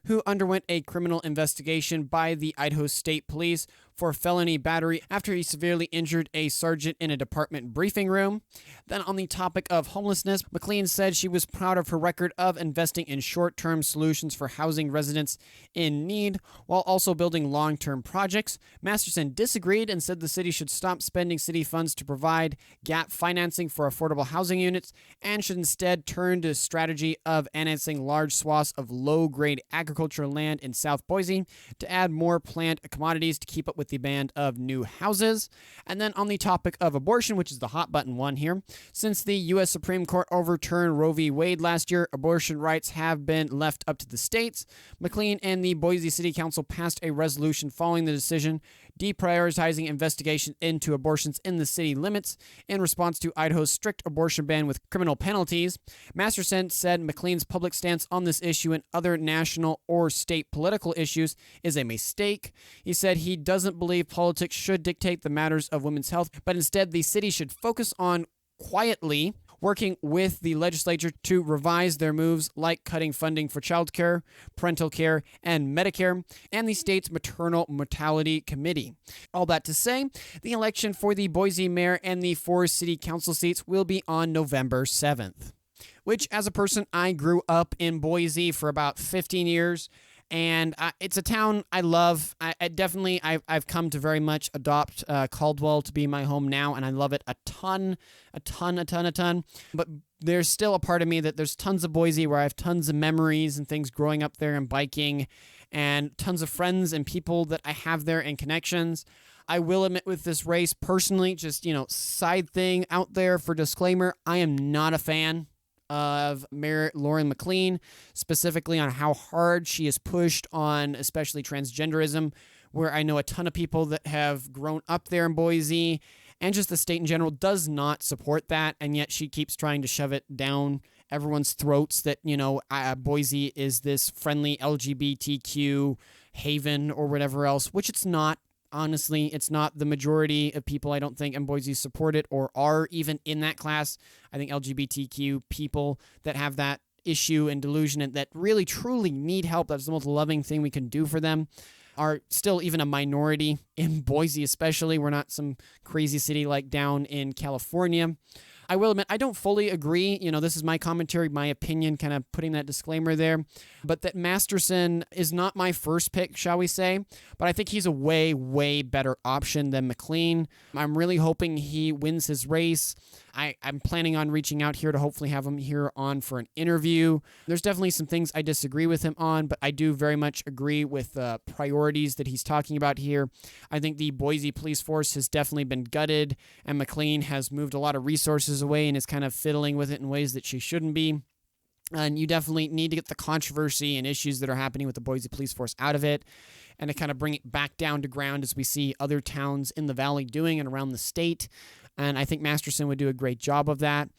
who underwent a criminal investigation by the Idaho State Police for felony battery after he severely injured a sergeant in a department briefing room. Then on the topic of homelessness, McLean said she was proud of her record of investing in short-term solutions for housing residents in need, while also building long-term projects. Masterson disagreed and said the city should stop spending city funds to provide gap financing for affordable housing units and should instead turn to a strategy of annexing large swaths of low-grade agricultural land in South Boise to add more plant commodities to keep up with the demand of new houses. And then on the topic of abortion, which is the hot button one here, since the U.S. Supreme Court overturned Roe v. Wade last year, abortion rights have been left up to the states. McLean and the Boise City Council passed a resolution following the decision, deprioritizing investigation into abortions in the city limits in response to Idaho's strict abortion ban with criminal penalties. Masterson said McLean's public stance on this issue and other national or state political issues is a mistake. He said he doesn't believe politics should dictate the matters of women's health, but instead the city should focus on quietly working with the legislature to revise their moves like cutting funding for child care, parental care, and Medicare, and the state's maternal mortality committee. All that to say, the election for the Boise mayor and the 4 city council seats will be on November 7th, which, as a person, I grew up in Boise for about 15 years. And it's a town I love. I've come to very much adopt Caldwell to be my home now, and I love it a ton. But there's still a part of me that there's tons of Boise where I have tons of memories and things growing up there and biking, and tons of friends and people that I have there and connections. I will admit with this race, personally, just, side thing out there for disclaimer, I am not a fan of Mayor Lauren McLean, specifically on how hard she is pushed on especially transgenderism, where I know a ton of people that have grown up there in Boise, and just the state in general does not support that, and yet she keeps trying to shove it down everyone's throats that, Boise is this friendly LGBTQ haven or whatever else, which it's not. Honestly, it's not. The majority of people, I don't think, in Boise support it or are even in that class. I think LGBTQ people that have that issue and delusion and that really, truly need help, that's the most loving thing we can do for them, are still even a minority in Boise especially. We're not some crazy city like down in California. I will admit, I don't fully agree. This is my commentary, my opinion, kind of putting that disclaimer there. But that Masterson is not my first pick, shall we say. But I think he's a way, way better option than McLean. I'm really hoping he wins his race. I'm planning on reaching out here to hopefully have him here on for an interview. There's definitely some things I disagree with him on, but I do very much agree with the priorities that he's talking about here. I think the Boise police force has definitely been gutted, and McLean has moved a lot of resources away and is kind of fiddling with it in ways that she shouldn't be. And you definitely need to get the controversy and issues that are happening with the Boise police force out of it and to kind of bring it back down to ground as we see other towns in the valley doing and around the state. And I think Masterson would do a great job of that.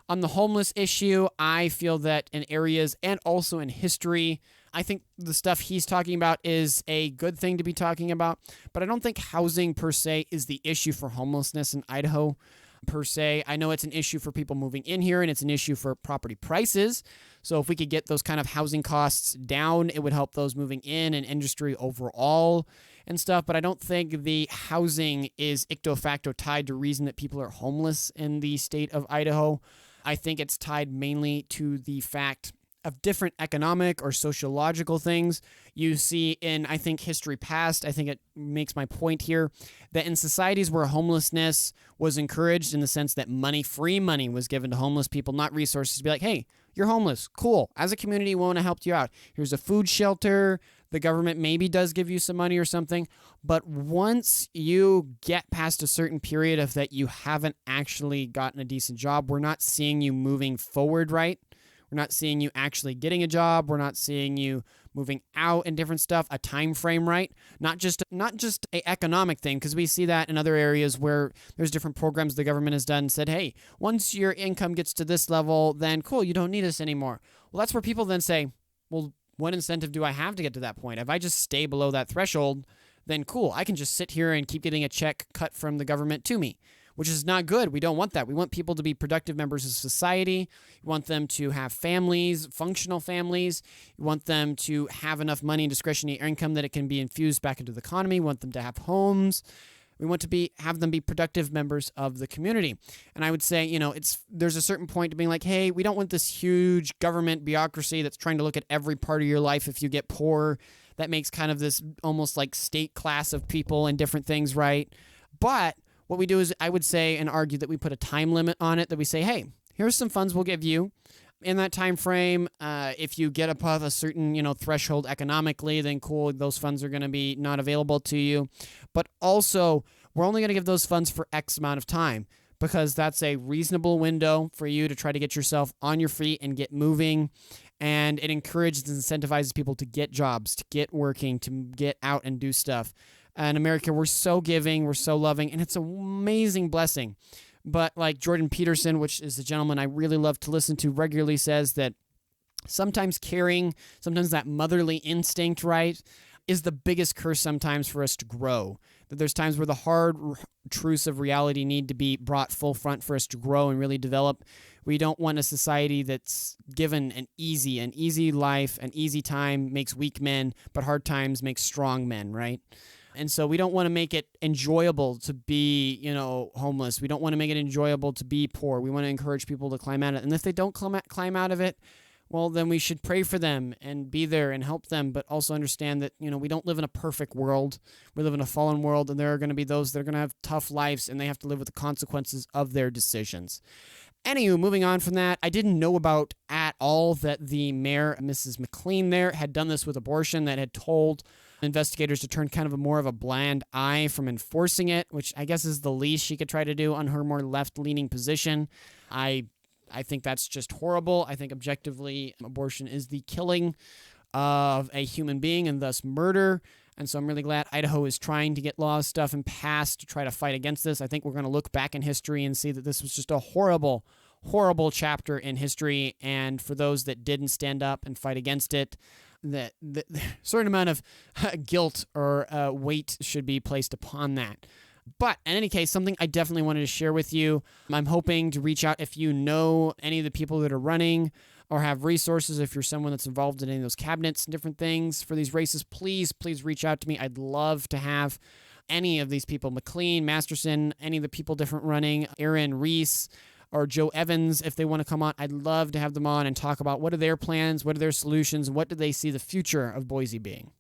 On the homeless issue, I feel that in areas and also in history, I think the stuff he's talking about is a good thing to be talking about, but I don't think housing per se is the issue for homelessness in Idaho. per se. I know it's an issue for people moving in here, and it's an issue for property prices. So if we could get those kind of housing costs down, it would help those moving in and industry overall and stuff. But I don't think the housing is icto facto tied to reason that people are homeless in the state of Idaho. I think it's tied mainly to the fact of different economic or sociological things you see in, I think, history past. I think it makes my point here that in societies where homelessness was encouraged in the sense that free money was given to homeless people, not resources to be like, hey, you're homeless. Cool. As a community, we want to help you out. Here's a food shelter. The government maybe does give you some money or something. But once you get past a certain period of that you haven't actually gotten a decent job, we're not seeing you moving forward, right? We're not seeing you actually getting a job. We're not seeing you moving out and different stuff, a time frame, right? Not just a economic thing, because we see that in other areas where there's different programs the government has done and said, hey, once your income gets to this level, then cool, you don't need us anymore. Well, that's where people then say, well, what incentive do I have to get to that point? If I just stay below that threshold, then cool, I can just sit here and keep getting a check cut from the government to me, which is not good. We don't want that. We want people to be productive members of society. We want them to have families, functional families. We want them to have enough money and discretionary income that it can be infused back into the economy. We want them to have homes. We want to have them be productive members of the community. And I would say, there's a certain point to being like, hey, we don't want this huge government bureaucracy that's trying to look at every part of your life if you get poor. That makes kind of this almost like state class of people and different things, right? But what we do is, I would say and argue that we put a time limit on it, that we say, hey, here's some funds we'll give you. In that time frame, if you get above a certain, threshold economically, then cool, those funds are going to be not available to you. But also, we're only going to give those funds for X amount of time, because that's a reasonable window for you to try to get yourself on your feet and get moving. And it encourages and incentivizes people to get jobs, to get working, to get out and do stuff. In America, we're so giving, we're so loving, and it's an amazing blessing. But like Jordan Peterson, which is a gentleman I really love to listen to regularly, says that sometimes caring, sometimes that motherly instinct, right, is the biggest curse sometimes for us to grow. That there's times where the hard truths of reality need to be brought full front for us to grow and really develop. We don't want a society that's given an easy life, an easy time makes weak men, but hard times make strong men, right? And so we don't want to make it enjoyable to be, homeless. We don't want to make it enjoyable to be poor. We want to encourage people to climb out of it. And if they don't climb out of it, well, then we should pray for them and be there and help them, but also understand that, we don't live in a perfect world. We live in a fallen world, and there are going to be those that are going to have tough lives, and they have to live with the consequences of their decisions. Anywho, moving on from that, I didn't know about at all that the mayor, Mrs. McLean there, had done this with abortion, that had told investigators to turn kind of more of a blind eye from enforcing it, which I guess is the least she could try to do on her more left-leaning position. I think that's just horrible. I think objectively abortion is the killing of a human being and thus murder. And so I'm really glad Idaho is trying to get laws, stuff, and pass to try to fight against this. I think we're going to look back in history and see that this was just a horrible, horrible chapter in history. And for those that didn't stand up and fight against it, that the certain amount of guilt or weight should be placed upon that. But in any case, something I definitely wanted to share with you. I'm hoping to reach out if you know any of the people that are running or have resources. If you're someone that's involved in any of those cabinets and different things for these races, please reach out to me. I'd love to have any of these people, McLean, Masterson, any of the people different running, Aaron Reese, or Joe Evans, if they want to come on. I'd love to have them on and talk about what are their plans, what are their solutions, what do they see the future of Boise being.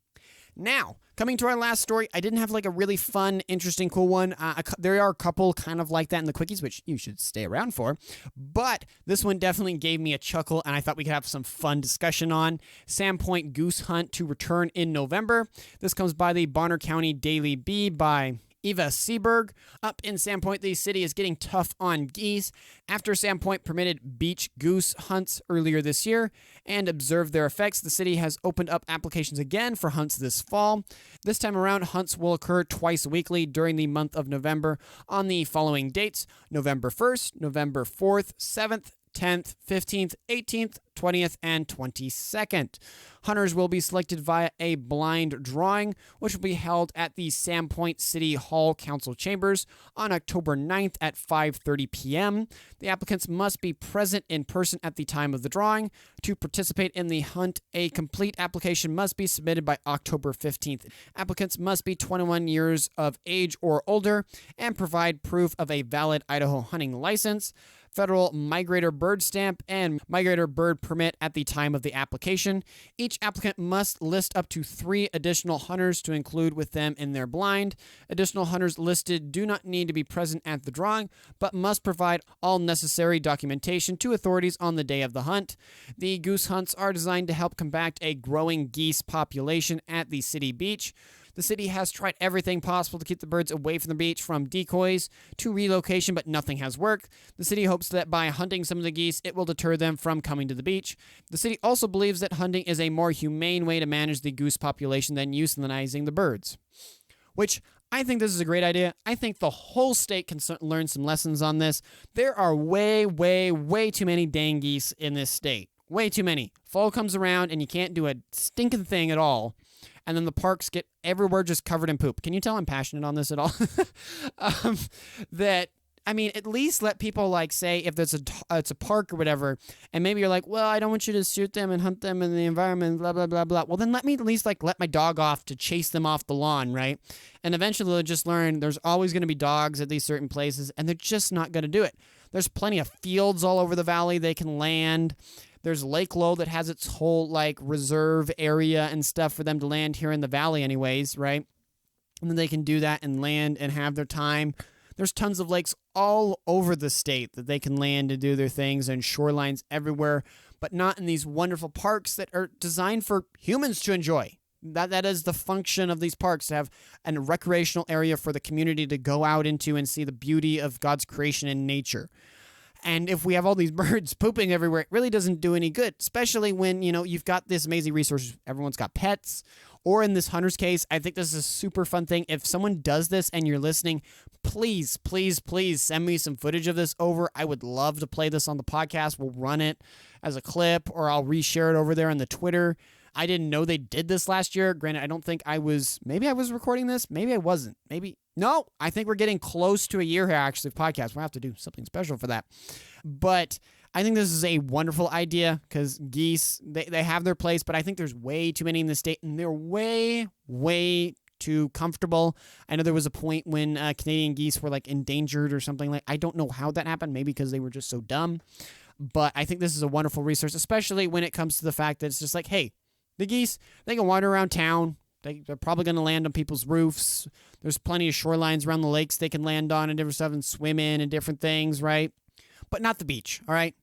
Now, coming to our last story, I didn't have like a really fun, interesting, cool one. There are a couple kind of like that in the Quickies, which you should stay around for. But this one definitely gave me a chuckle, and I thought we could have some fun discussion on. Sandpoint Goose Hunt to return in November. This comes by the Bonner County Daily Bee by Eva Seberg. Up in Sandpoint, the city is getting tough on geese after Sandpoint permitted beach goose hunts earlier this year and observed their effects. The city has opened up applications again for hunts this fall. This time around, hunts will occur twice weekly during the month of November on the following dates: November 1st, November 4th, 7th, 10th, 15th, 18th, 20th, and 22nd. Hunters will be selected via a blind drawing, which will be held at the Sandpoint City Hall Council Chambers on October 9th at 5:30 p.m. The applicants must be present in person at the time of the drawing. To participate in the hunt, a complete application must be submitted by October 15th. Applicants must be 21 years of age or older and provide proof of a valid Idaho hunting license, federal migrator bird stamp, and migrator bird permit at the time of the application. Each applicant must list up to 3 additional hunters to include with them in their blind. Additional hunters listed do not need to be present at the drawing, but must provide all necessary documentation to authorities on the day of the hunt. The goose hunts are designed to help combat a growing geese population at the city beach. The city has tried everything possible to keep the birds away from the beach, from decoys to relocation, but nothing has worked. The city hopes that by hunting some of the geese, it will deter them from coming to the beach. The city also believes that hunting is a more humane way to manage the goose population than euthanizing the birds, which I think this is a great idea. I think the whole state can learn some lessons on this. There are way, way, way too many dang geese in this state. Way too many. Fall comes around and you can't do a stinking thing at all. And then the parks get everywhere just covered in poop. Can you tell I'm passionate on this at all? At least let people say if it's a park or whatever, and maybe you're like, well, I don't want you to shoot them and hunt them in the environment, blah, blah, blah, blah. Well, then let me at least let my dog off to chase them off the lawn, right? And eventually they'll just learn there's always going to be dogs at these certain places, and they're just not going to do it. There's plenty of fields all over the valley they can land. There's Lake Low that has its whole reserve area and stuff for them to land here in the valley anyways, right? And then they can do that and land and have their time. There's tons of lakes all over the state that they can land and do their things, and shorelines everywhere, but not in these wonderful parks that are designed for humans to enjoy. That is the function of these parks, to have a recreational area for the community to go out into and see the beauty of God's creation and nature. And if we have all these birds pooping everywhere, it really doesn't do any good, especially when, you've got this amazing resource. Everyone's got pets. Or in this hunter's case, I think this is a super fun thing. If someone does this and you're listening, please, please, please send me some footage of this over. I would love to play this on the podcast. We'll run it as a clip, or I'll reshare it over there on the Twitter. I didn't know they did this last year. Granted, I don't think maybe I was recording this. Maybe I wasn't. No, I think we're getting close to a year here, actually, of podcast. We'll have to do something special for that. But I think this is a wonderful idea, because geese, they have their place, but I think there's way too many in the state, and they're way, way too comfortable. I know there was a point when Canadian geese were endangered or something I don't know how that happened, maybe because they were just so dumb. But I think this is a wonderful resource, especially when it comes to the fact that it's just hey, the geese, they can wander around town. They're probably going to land on people's roofs. There's plenty of shorelines around the lakes they can land on and different stuff and swim in and different things, right? But not the beach, all right?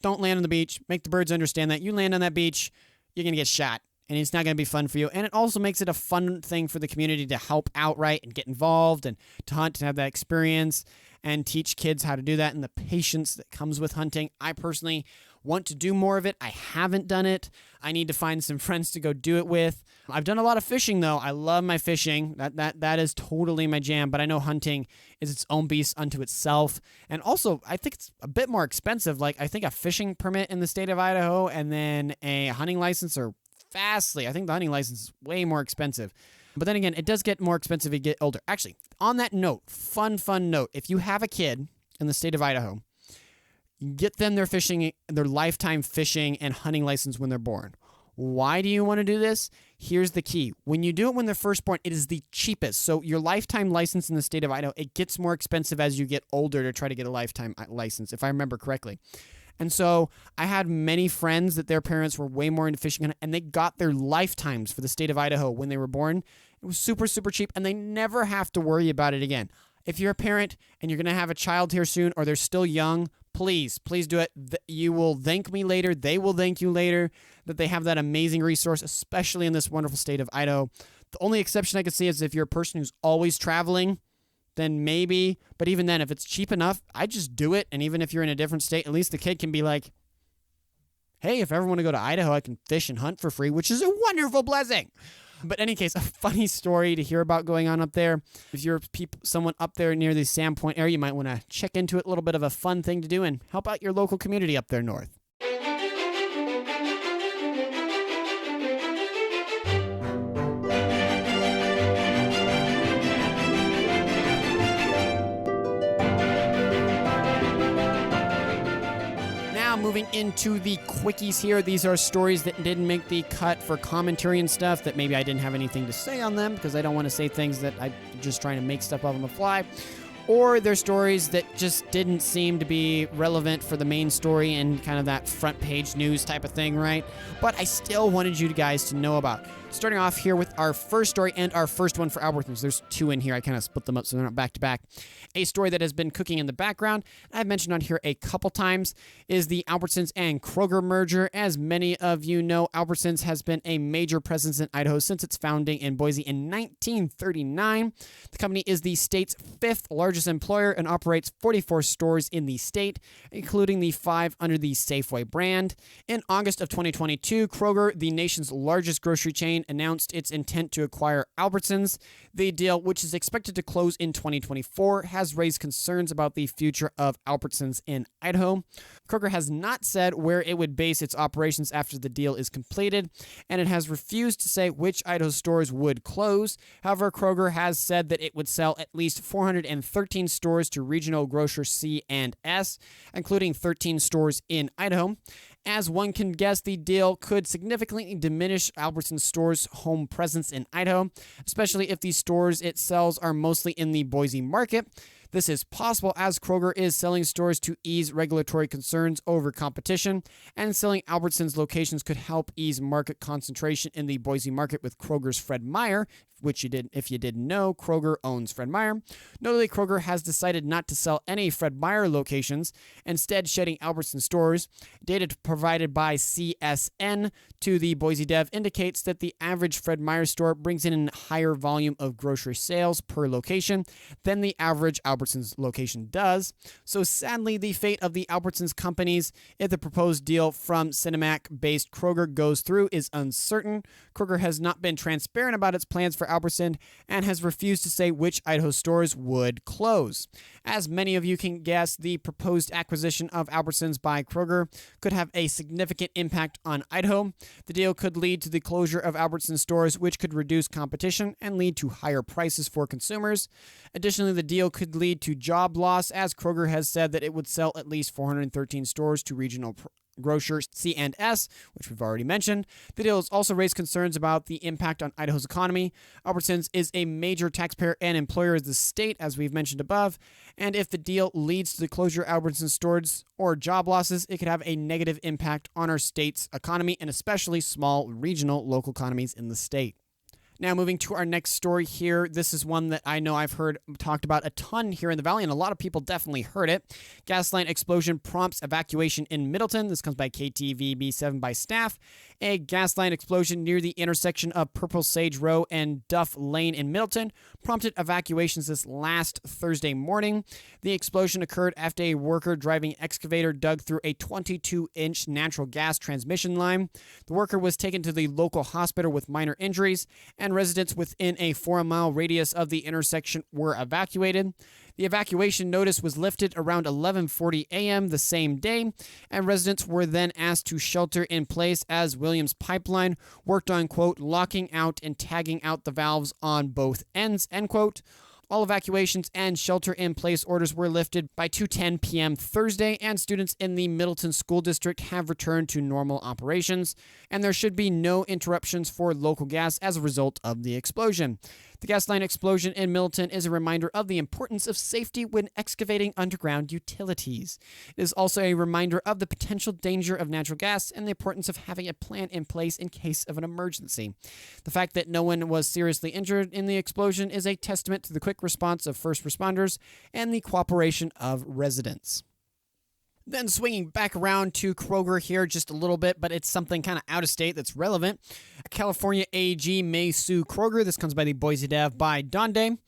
Don't land on the beach. Make the birds understand that. You land on that beach, you're going to get shot, and it's not going to be fun for you. And it also makes it a fun thing for the community to help out, right, and get involved and to hunt and have that experience and teach kids how to do that and the patience that comes with hunting. I personally want to do more of it. I haven't done it. I need to find some friends to go do it with. I've done a lot of fishing, though. I love my fishing. That is totally my jam, but I know hunting is its own beast unto itself. And also, I think it's a bit more expensive. I think a fishing permit in the state of Idaho and then a hunting license are vastly. I think the hunting license is way more expensive. But then again, it does get more expensive as you get older. Actually, on that note, fun note, if you have a kid in the state of Idaho, get them their lifetime fishing and hunting license when they're born. Why do you want to do this? Here's the key. When you do it when they're first born, it is the cheapest. So your lifetime license in the state of Idaho, it gets more expensive as you get older to try to get a lifetime license, if I remember correctly. And so I had many friends that their parents were way more into fishing, and they got their lifetimes for the state of Idaho when they were born. It was super, super cheap, and they never have to worry about it again. If you're a parent and you're going to have a child here soon, or they're still young, please do it. You will thank me later. They will thank you later that they have that amazing resource, especially in this wonderful state of Idaho. The only exception I could see is if you're a person who's always traveling, then maybe. But even then, if it's cheap enough, I just do it. And even if you're in a different state, at least the kid can be like, hey, if I ever want to go to Idaho, I can fish and hunt for free, which is a wonderful blessing. But in any case, a funny story to hear about going on up there. If you're someone up there near the Sandpoint area, you might want to check into it. A little bit of a fun thing to do and help out your local community up there north. Moving into the quickies here. These are stories that didn't make the cut for commentary and stuff that maybe I didn't have anything to say on them because I don't want to say things that I'm just trying to make stuff up on the fly. Or they're stories that just didn't seem to be relevant for the main story and kind of that front page news type of thing, right? But I still wanted you guys to know about. Starting off here with our first story and our first one for Albertsons. There's two in here. I kind of split them up so they're not back to back. A story that has been cooking in the background, I've mentioned on here a couple times, is the Albertsons and Kroger merger. As many of you know, Albertsons has been a major presence in Idaho since its founding in Boise in 1939. The company is the state's fifth largest employer and operates 44 stores in the state, including the 5 under the Safeway brand. In August of 2022, Kroger, the nation's largest grocery chain, announced its intent to acquire Albertsons. The deal, which is expected to close in 2024, has raised concerns about the future of Albertsons in Idaho. Kroger has not said where it would base its operations after the deal is completed, and it has refused to say which Idaho stores would close. However, Kroger has said that it would sell at least 413 stores to regional grocer C&S, including 13 stores in Idaho. As one can guess, the deal could significantly diminish Albertsons stores' home presence in Idaho, especially if the stores it sells are mostly in the Boise market. This is possible as Kroger is selling stores to ease regulatory concerns over competition, and selling Albertsons locations could help ease market concentration in the Boise market with Kroger's Fred Meyer, which if you didn't know, Kroger owns Fred Meyer. Notably, Kroger has decided not to sell any Fred Meyer locations, instead shedding Albertson stores. Data provided by CSN to the Boise Dev indicates that the average Fred Meyer store brings in a higher volume of grocery sales per location than the average Albertsons location does. So sadly, the fate of the Albertsons companies, if the proposed deal from Cinemac-based Kroger goes through, is uncertain. Kroger has not been transparent about its plans for Albertson and has refused to say which Idaho stores would close. As many of you can guess, the proposed acquisition of Albertsons by Kroger could have a significant impact on Idaho. The deal could lead to the closure of Albertsons stores, which could reduce competition and lead to higher prices for consumers. Additionally, the deal could lead to job loss, as Kroger has said that it would sell at least 413 stores to regional grocer C&S, which we've already mentioned. The deal has also raised concerns about the impact on Idaho's economy. Albertsons is a major taxpayer and employer of the state, as we've mentioned above, and if the deal leads to the closure of Albertsons stores or job losses, it could have a negative impact on our state's economy and especially small regional local economies in the state. Now, moving to our next story here. This is one that I know I've heard talked about a ton here in the Valley, and a lot of people definitely heard it. Gas line explosion prompts evacuation in Middleton. This comes by KTVB7 by staff. A gas line explosion near the intersection of Purple Sage Row and Duff Lane in Middleton prompted evacuations this last Thursday morning. The explosion occurred after a worker driving an excavator dug through a 22-inch natural gas transmission line. The worker was taken to the local hospital with minor injuries, and residents within a 4-mile radius of the intersection were evacuated. The evacuation notice was lifted around 11:40 a.m. the same day, and residents were then asked to shelter in place as Williams Pipeline worked on, quote, locking out and tagging out the valves on both ends, end quote. All evacuations and shelter-in-place orders were lifted by 2:10 p.m. Thursday, and students in the Middleton School District have returned to normal operations, and there should be no interruptions for local gas as a result of the explosion. The gas line explosion in Middleton is a reminder of the importance of safety when excavating underground utilities. It is also a reminder of the potential danger of natural gas and the importance of having a plan in place in case of an emergency. The fact that no one was seriously injured in the explosion is a testament to the quick response of first responders and the cooperation of residents. Then swinging back around to Kroger here just a little bit, but it's something kind of out of state that's relevant. California AG may sue Kroger. This comes by the Boise Dev by Donde.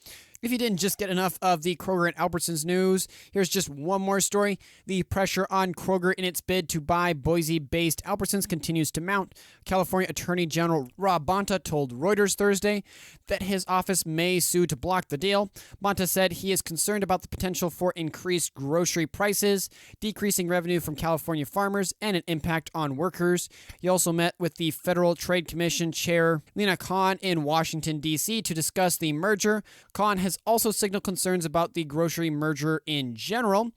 If you didn't just get enough of the Kroger and Albertsons news, here's just one more story. The pressure on Kroger in its bid to buy Boise-based Albertsons continues to mount. California Attorney General Rob Bonta told Reuters Thursday that his office may sue to block the deal. Bonta said he is concerned about the potential for increased grocery prices, decreasing revenue from California farmers, and an impact on workers. He also met with the Federal Trade Commission Chair Lina Khan in Washington, D.C. to discuss the merger. Khan has also signaled concerns about the grocery merger in general.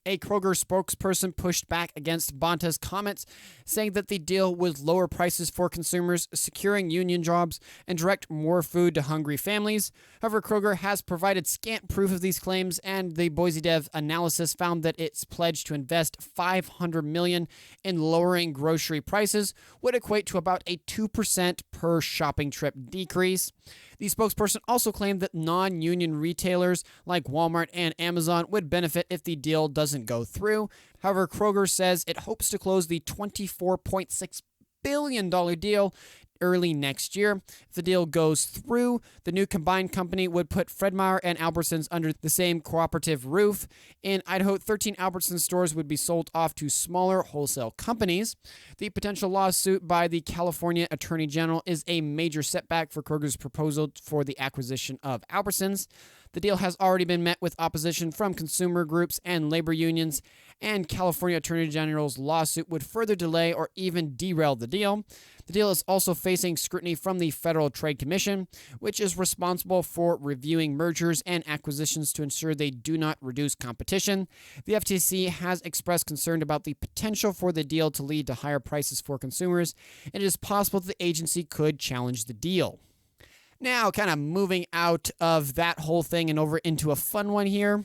A Kroger spokesperson pushed back against Bonta's comments, saying that the deal would lower prices for consumers, securing union jobs, and direct more food to hungry families. However, Kroger has provided scant proof of these claims, and the Boise Dev analysis found that its pledge to invest $500 million in lowering grocery prices would equate to about a 2% per shopping trip decrease. The spokesperson also claimed that non-union retailers like Walmart and Amazon would benefit if the deal doesn't go through. However, Kroger says it hopes to close the $24.6 billion deal early next year. If the deal goes through, the new combined company would put Fred Meyer and Albertsons under the same cooperative roof. In Idaho, 13 Albertson stores would be sold off to smaller wholesale companies. The potential lawsuit by the California Attorney General is a major setback for Kroger's proposal for the acquisition of Albertsons. The deal has already been met with opposition from consumer groups and labor unions, and California Attorney General's lawsuit would further delay or even derail the deal. The deal is also facing scrutiny from the Federal Trade Commission, which is responsible for reviewing mergers and acquisitions to ensure they do not reduce competition. The FTC has expressed concern about the potential for the deal to lead to higher prices for consumers, and it is possible that the agency could challenge the deal. Now, kind of moving out of that whole thing and over into a fun one here.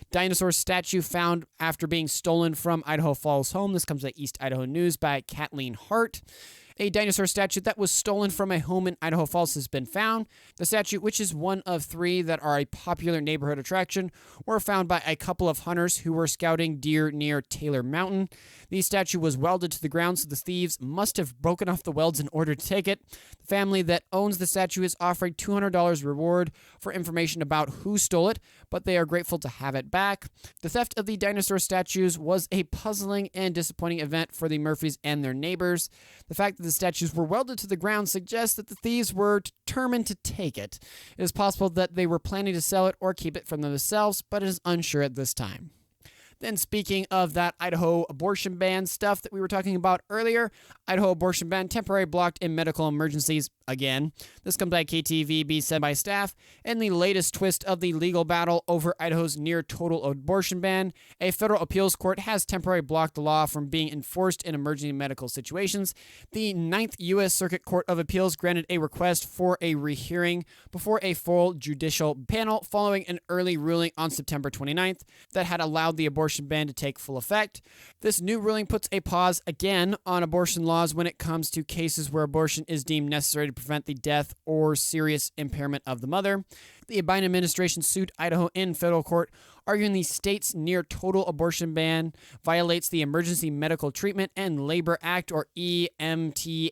Dinosaur statue found after being stolen from Idaho Falls home. This comes at East Idaho News by Kathleen Hart. A dinosaur statue that was stolen from a home in Idaho Falls has been found. The statue, which is one of 3 that are a popular neighborhood attraction, were found by a couple of hunters who were scouting deer near Taylor Mountain. The statue was welded to the ground, so the thieves must have broken off the welds in order to take it. The family that owns the statue is offering $200 reward for information about who stole it, but they are grateful to have it back. The theft of the dinosaur statues was a puzzling and disappointing event for the Murphys and their neighbors. The fact that the statues were welded to the ground suggests that the thieves were determined to take it. It is possible that they were planning to sell it or keep it for themselves, but it is unsure at this time. Then speaking of that Idaho abortion ban stuff that we were talking about earlier, Idaho abortion ban temporarily blocked in medical emergencies again. This comes by KTVB, said by staff. In the latest twist of the legal battle over Idaho's near-total abortion ban, a federal appeals court has temporarily blocked the law from being enforced in emergency medical situations. The 9th U.S. Circuit Court of Appeals granted a request for a rehearing before a full judicial panel following an early ruling on September 29th that had allowed the abortion ban to take full effect. This new ruling puts a pause again on abortion laws when it comes to cases where abortion is deemed necessary to prevent the death or serious impairment of the mother. The Biden administration sued Idaho in federal court, arguing the state's near-total abortion ban violates the Emergency Medical Treatment and Labor Act, or EMTALA,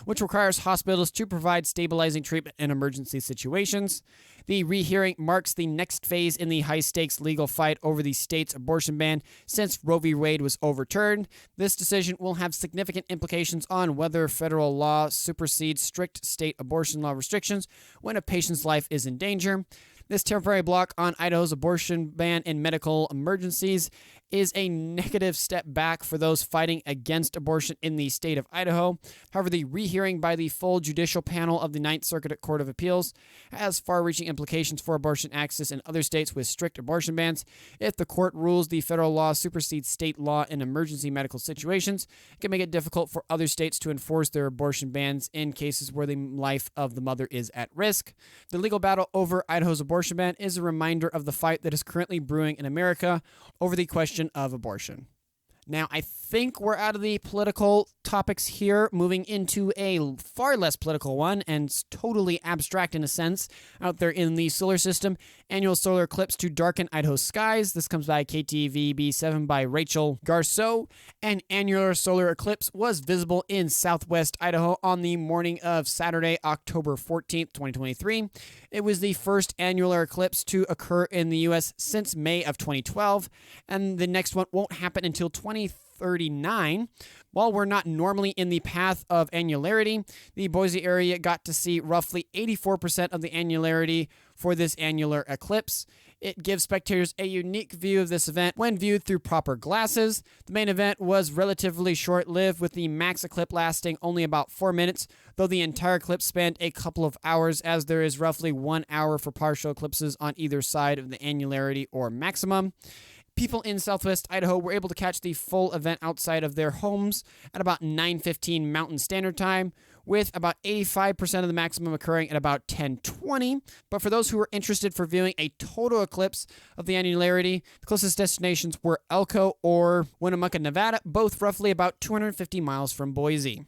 which requires hospitals to provide stabilizing treatment in emergency situations. The rehearing marks the next phase in the high-stakes legal fight over the state's abortion ban since Roe v. Wade was overturned. This decision will have significant implications on whether federal law supersedes strict state abortion law restrictions when a patient's life is in danger. This temporary block on Idaho's abortion ban in medical emergencies is a negative step back for those fighting against abortion in the state of Idaho. However, the rehearing by the full judicial panel of the 9th Circuit Court of Appeals has far-reaching implications for abortion access in other states with strict abortion bans. If the court rules the federal law supersedes state law in emergency medical situations, it can make it difficult for other states to enforce their abortion bans in cases where the life of the mother is at risk. The legal battle over Idaho's abortion ban is a reminder of the fight that is currently brewing in America over the question of abortion. Now, I think we're out of the political topics here, moving into a far less political one and totally abstract in a sense. Out there in the solar system, annual solar eclipse to darken Idaho skies. This comes by KTVB7 by Rachel Garceau. An annular solar eclipse was visible in southwest Idaho on the morning of Saturday, October 14th, 2023. It was the first annular eclipse to occur in the U.S. since May of 2012, and the next one won't happen until 2039. While we're not normally in the path of annularity, the Boise area got to see roughly 84% of the annularity for this annular eclipse. It gives spectators a unique view of this event when viewed through proper glasses. The main event was relatively short-lived, with the max eclipse lasting only about 4 minutes, though the entire eclipse spanned a couple of hours, as there is roughly 1 hour for partial eclipses on either side of the annularity or maximum. People in southwest Idaho were able to catch the full event outside of their homes at about 9:15 Mountain Standard Time, with about 85% of the maximum occurring at about 10:20. But for those who were interested for viewing a total eclipse of the annularity, the closest destinations were Elko or Winnemucca, Nevada, both roughly about 250 miles from Boise.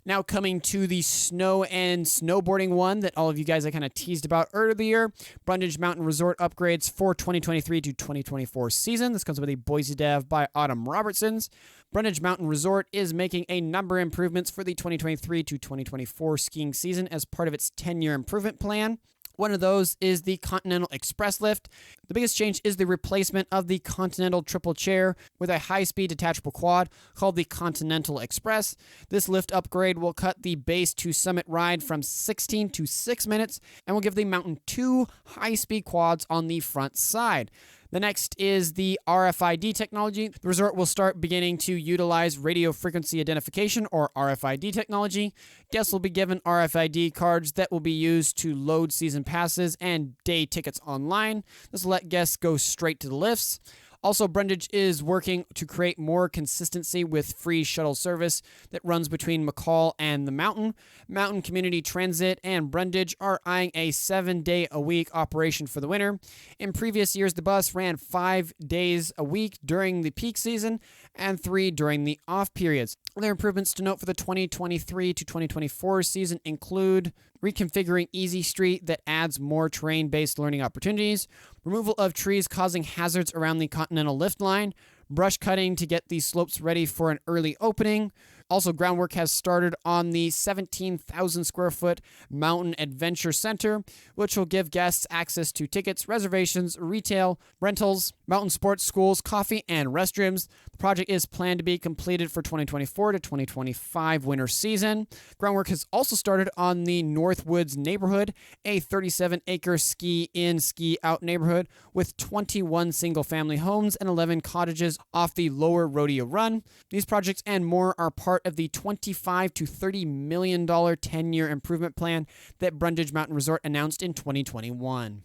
Now coming to the snow and snowboarding one that all of you guys I kind of teased about earlier, Brundage Mountain Resort upgrades for 2023 to 2024 season. This comes with a Boise dev by Autumn Robertsons. Brundage Mountain Resort is making a number of improvements for the 2023 to 2024 skiing season as part of its 10-year improvement plan. One of those is the Continental Express lift. The biggest change is the replacement of the Continental Triple Chair with a high-speed detachable quad called the Continental Express. This lift upgrade will cut the base to summit ride from 16 to 6 minutes and will give the mountain 2 high-speed quads on the front side. The next is the RFID technology. The resort will start beginning to utilize radio frequency identification, or RFID technology. Guests will be given RFID cards that will be used to load season passes and day tickets online. This will let guests go straight to the lifts. Also, Brundage is working to create more consistency with free shuttle service that runs between McCall and the mountain. Mountain Community Transit and Brundage are eyeing a 7-day-a-week operation for the winter. In previous years, the bus ran 5 days a week during the peak season and 3 during the off periods. Other improvements to note for the 2023 to 2024 season include reconfiguring Easy Street that adds more terrain-based learning opportunities, removal of trees causing hazards around the Continental Lift line, brush cutting to get the slopes ready for an early opening. Also, groundwork has started on the 17,000 square foot Mountain Adventure Center, which will give guests access to tickets, reservations, retail, rentals, mountain sports schools, coffee, and restrooms. The project is planned to be completed for 2024 to 2025 winter season. Groundwork has also started on the Northwoods neighborhood, a 37-acre ski-in, ski-out neighborhood with 21 single-family homes and 11 cottages off the lower Rodeo Run. These projects and more are part of the $25 to $30 million 10-year improvement plan that Brundage Mountain Resort announced in 2021.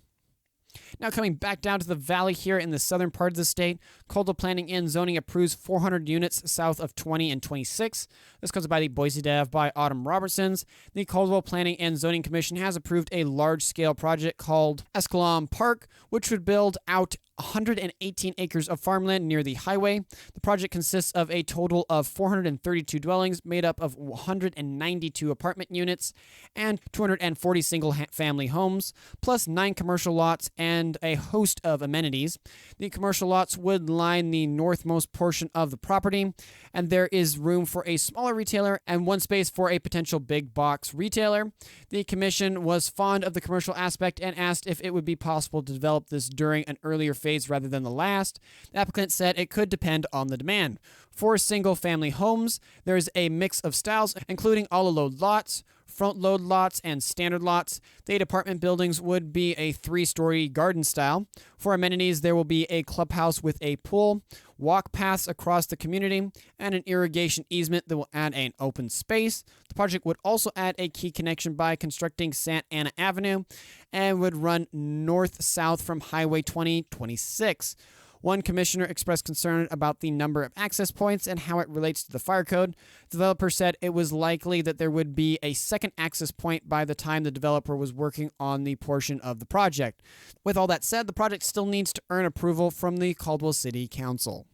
Now coming back down to the valley here in the southern part of the state, Caldwell Planning and Zoning approves 400 units south of 20 and 26. This comes by the Boise dev by Autumn Robertsons. The Caldwell Planning and Zoning Commission has approved a large-scale project called Escalon Park, which would build out 118 acres of farmland near the highway. The project consists of a total of 432 dwellings made up of 192 apartment units and 240 single-family homes, plus 9 commercial lots and a host of amenities. The commercial lots would line the northmost portion of the property, and there is room for a smaller retailer and one space for a potential big box retailer. The commission was fond of the commercial aspect and asked if it would be possible to develop this during an earlier phase rather than the last. The applicant said it could depend on the demand. For single-family homes, there is a mix of styles, including all-load lots, front-load lots, and standard lots. The 8 apartment buildings would be a 3-story garden style. For amenities, there will be a clubhouse with a pool, walk paths across the community, and an irrigation easement that will add an open space. The project would also add a key connection by constructing Santa Ana Avenue and would run north-south from Highway 2026. One commissioner expressed concern about the number of access points and how it relates to the fire code. The developer said it was likely that there would be a second access point by the time the developer was working on the portion of the project. With all that said, the project still needs to earn approval from the Caldwell City Council.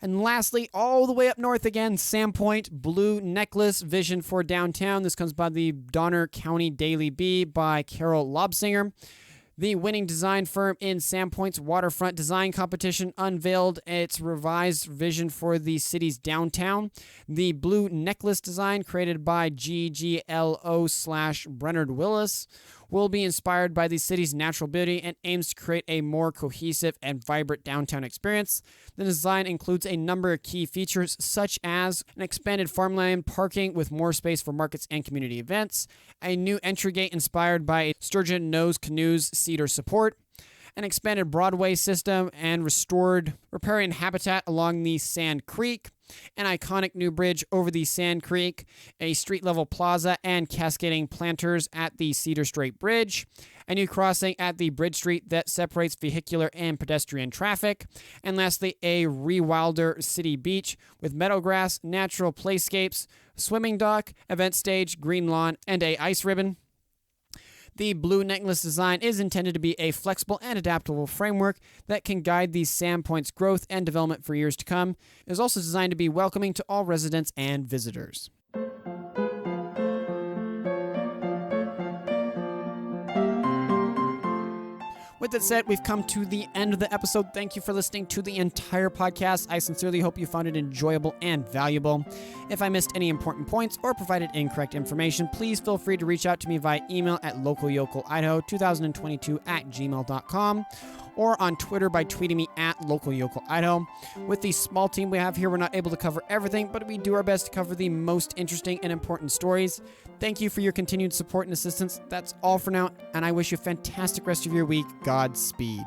And lastly, all the way up north again, Sandpoint, Blue Necklace Vision for Downtown. This comes by the Donner County Daily Bee by Carol Lobsinger. The winning design firm in Sandpoint's waterfront design competition unveiled its revised vision for the city's downtown. The blue necklace design, created by GGLO/Brenard Willis, will be inspired by the city's natural beauty and aims to create a more cohesive and vibrant downtown experience. The design includes a number of key features, such as an expanded farmland parking with more space for markets and community events, a new entry gate inspired by a sturgeon nose canoe's cedar support, an expanded Broadway system and restored riparian habitat along the Sand Creek, an iconic new bridge over the Sand Creek, a street-level plaza and cascading planters at the Cedar Strait Bridge, a new crossing at the Bridge Street that separates vehicular and pedestrian traffic, and lastly, a rewilder city beach with meadow grass, natural playscapes, swimming dock, event stage, green lawn, and a ice ribbon. The blue necklace design is intended to be a flexible and adaptable framework that can guide the Sandpoint's growth and development for years to come. It is also designed to be welcoming to all residents and visitors. With that said, we've come to the end of the episode. Thank you for listening to the entire podcast. I sincerely hope you found it enjoyable and valuable. If I missed any important points or provided incorrect information, please feel free to reach out to me via email at localyocalidaho2022@gmail.com or on Twitter by tweeting me at localyocalidaho. With the small team we have here, we're not able to cover everything, but we do our best to cover the most interesting and important stories. Thank you for your continued support and assistance. That's all for now, and I wish you a fantastic rest of your week. Godspeed.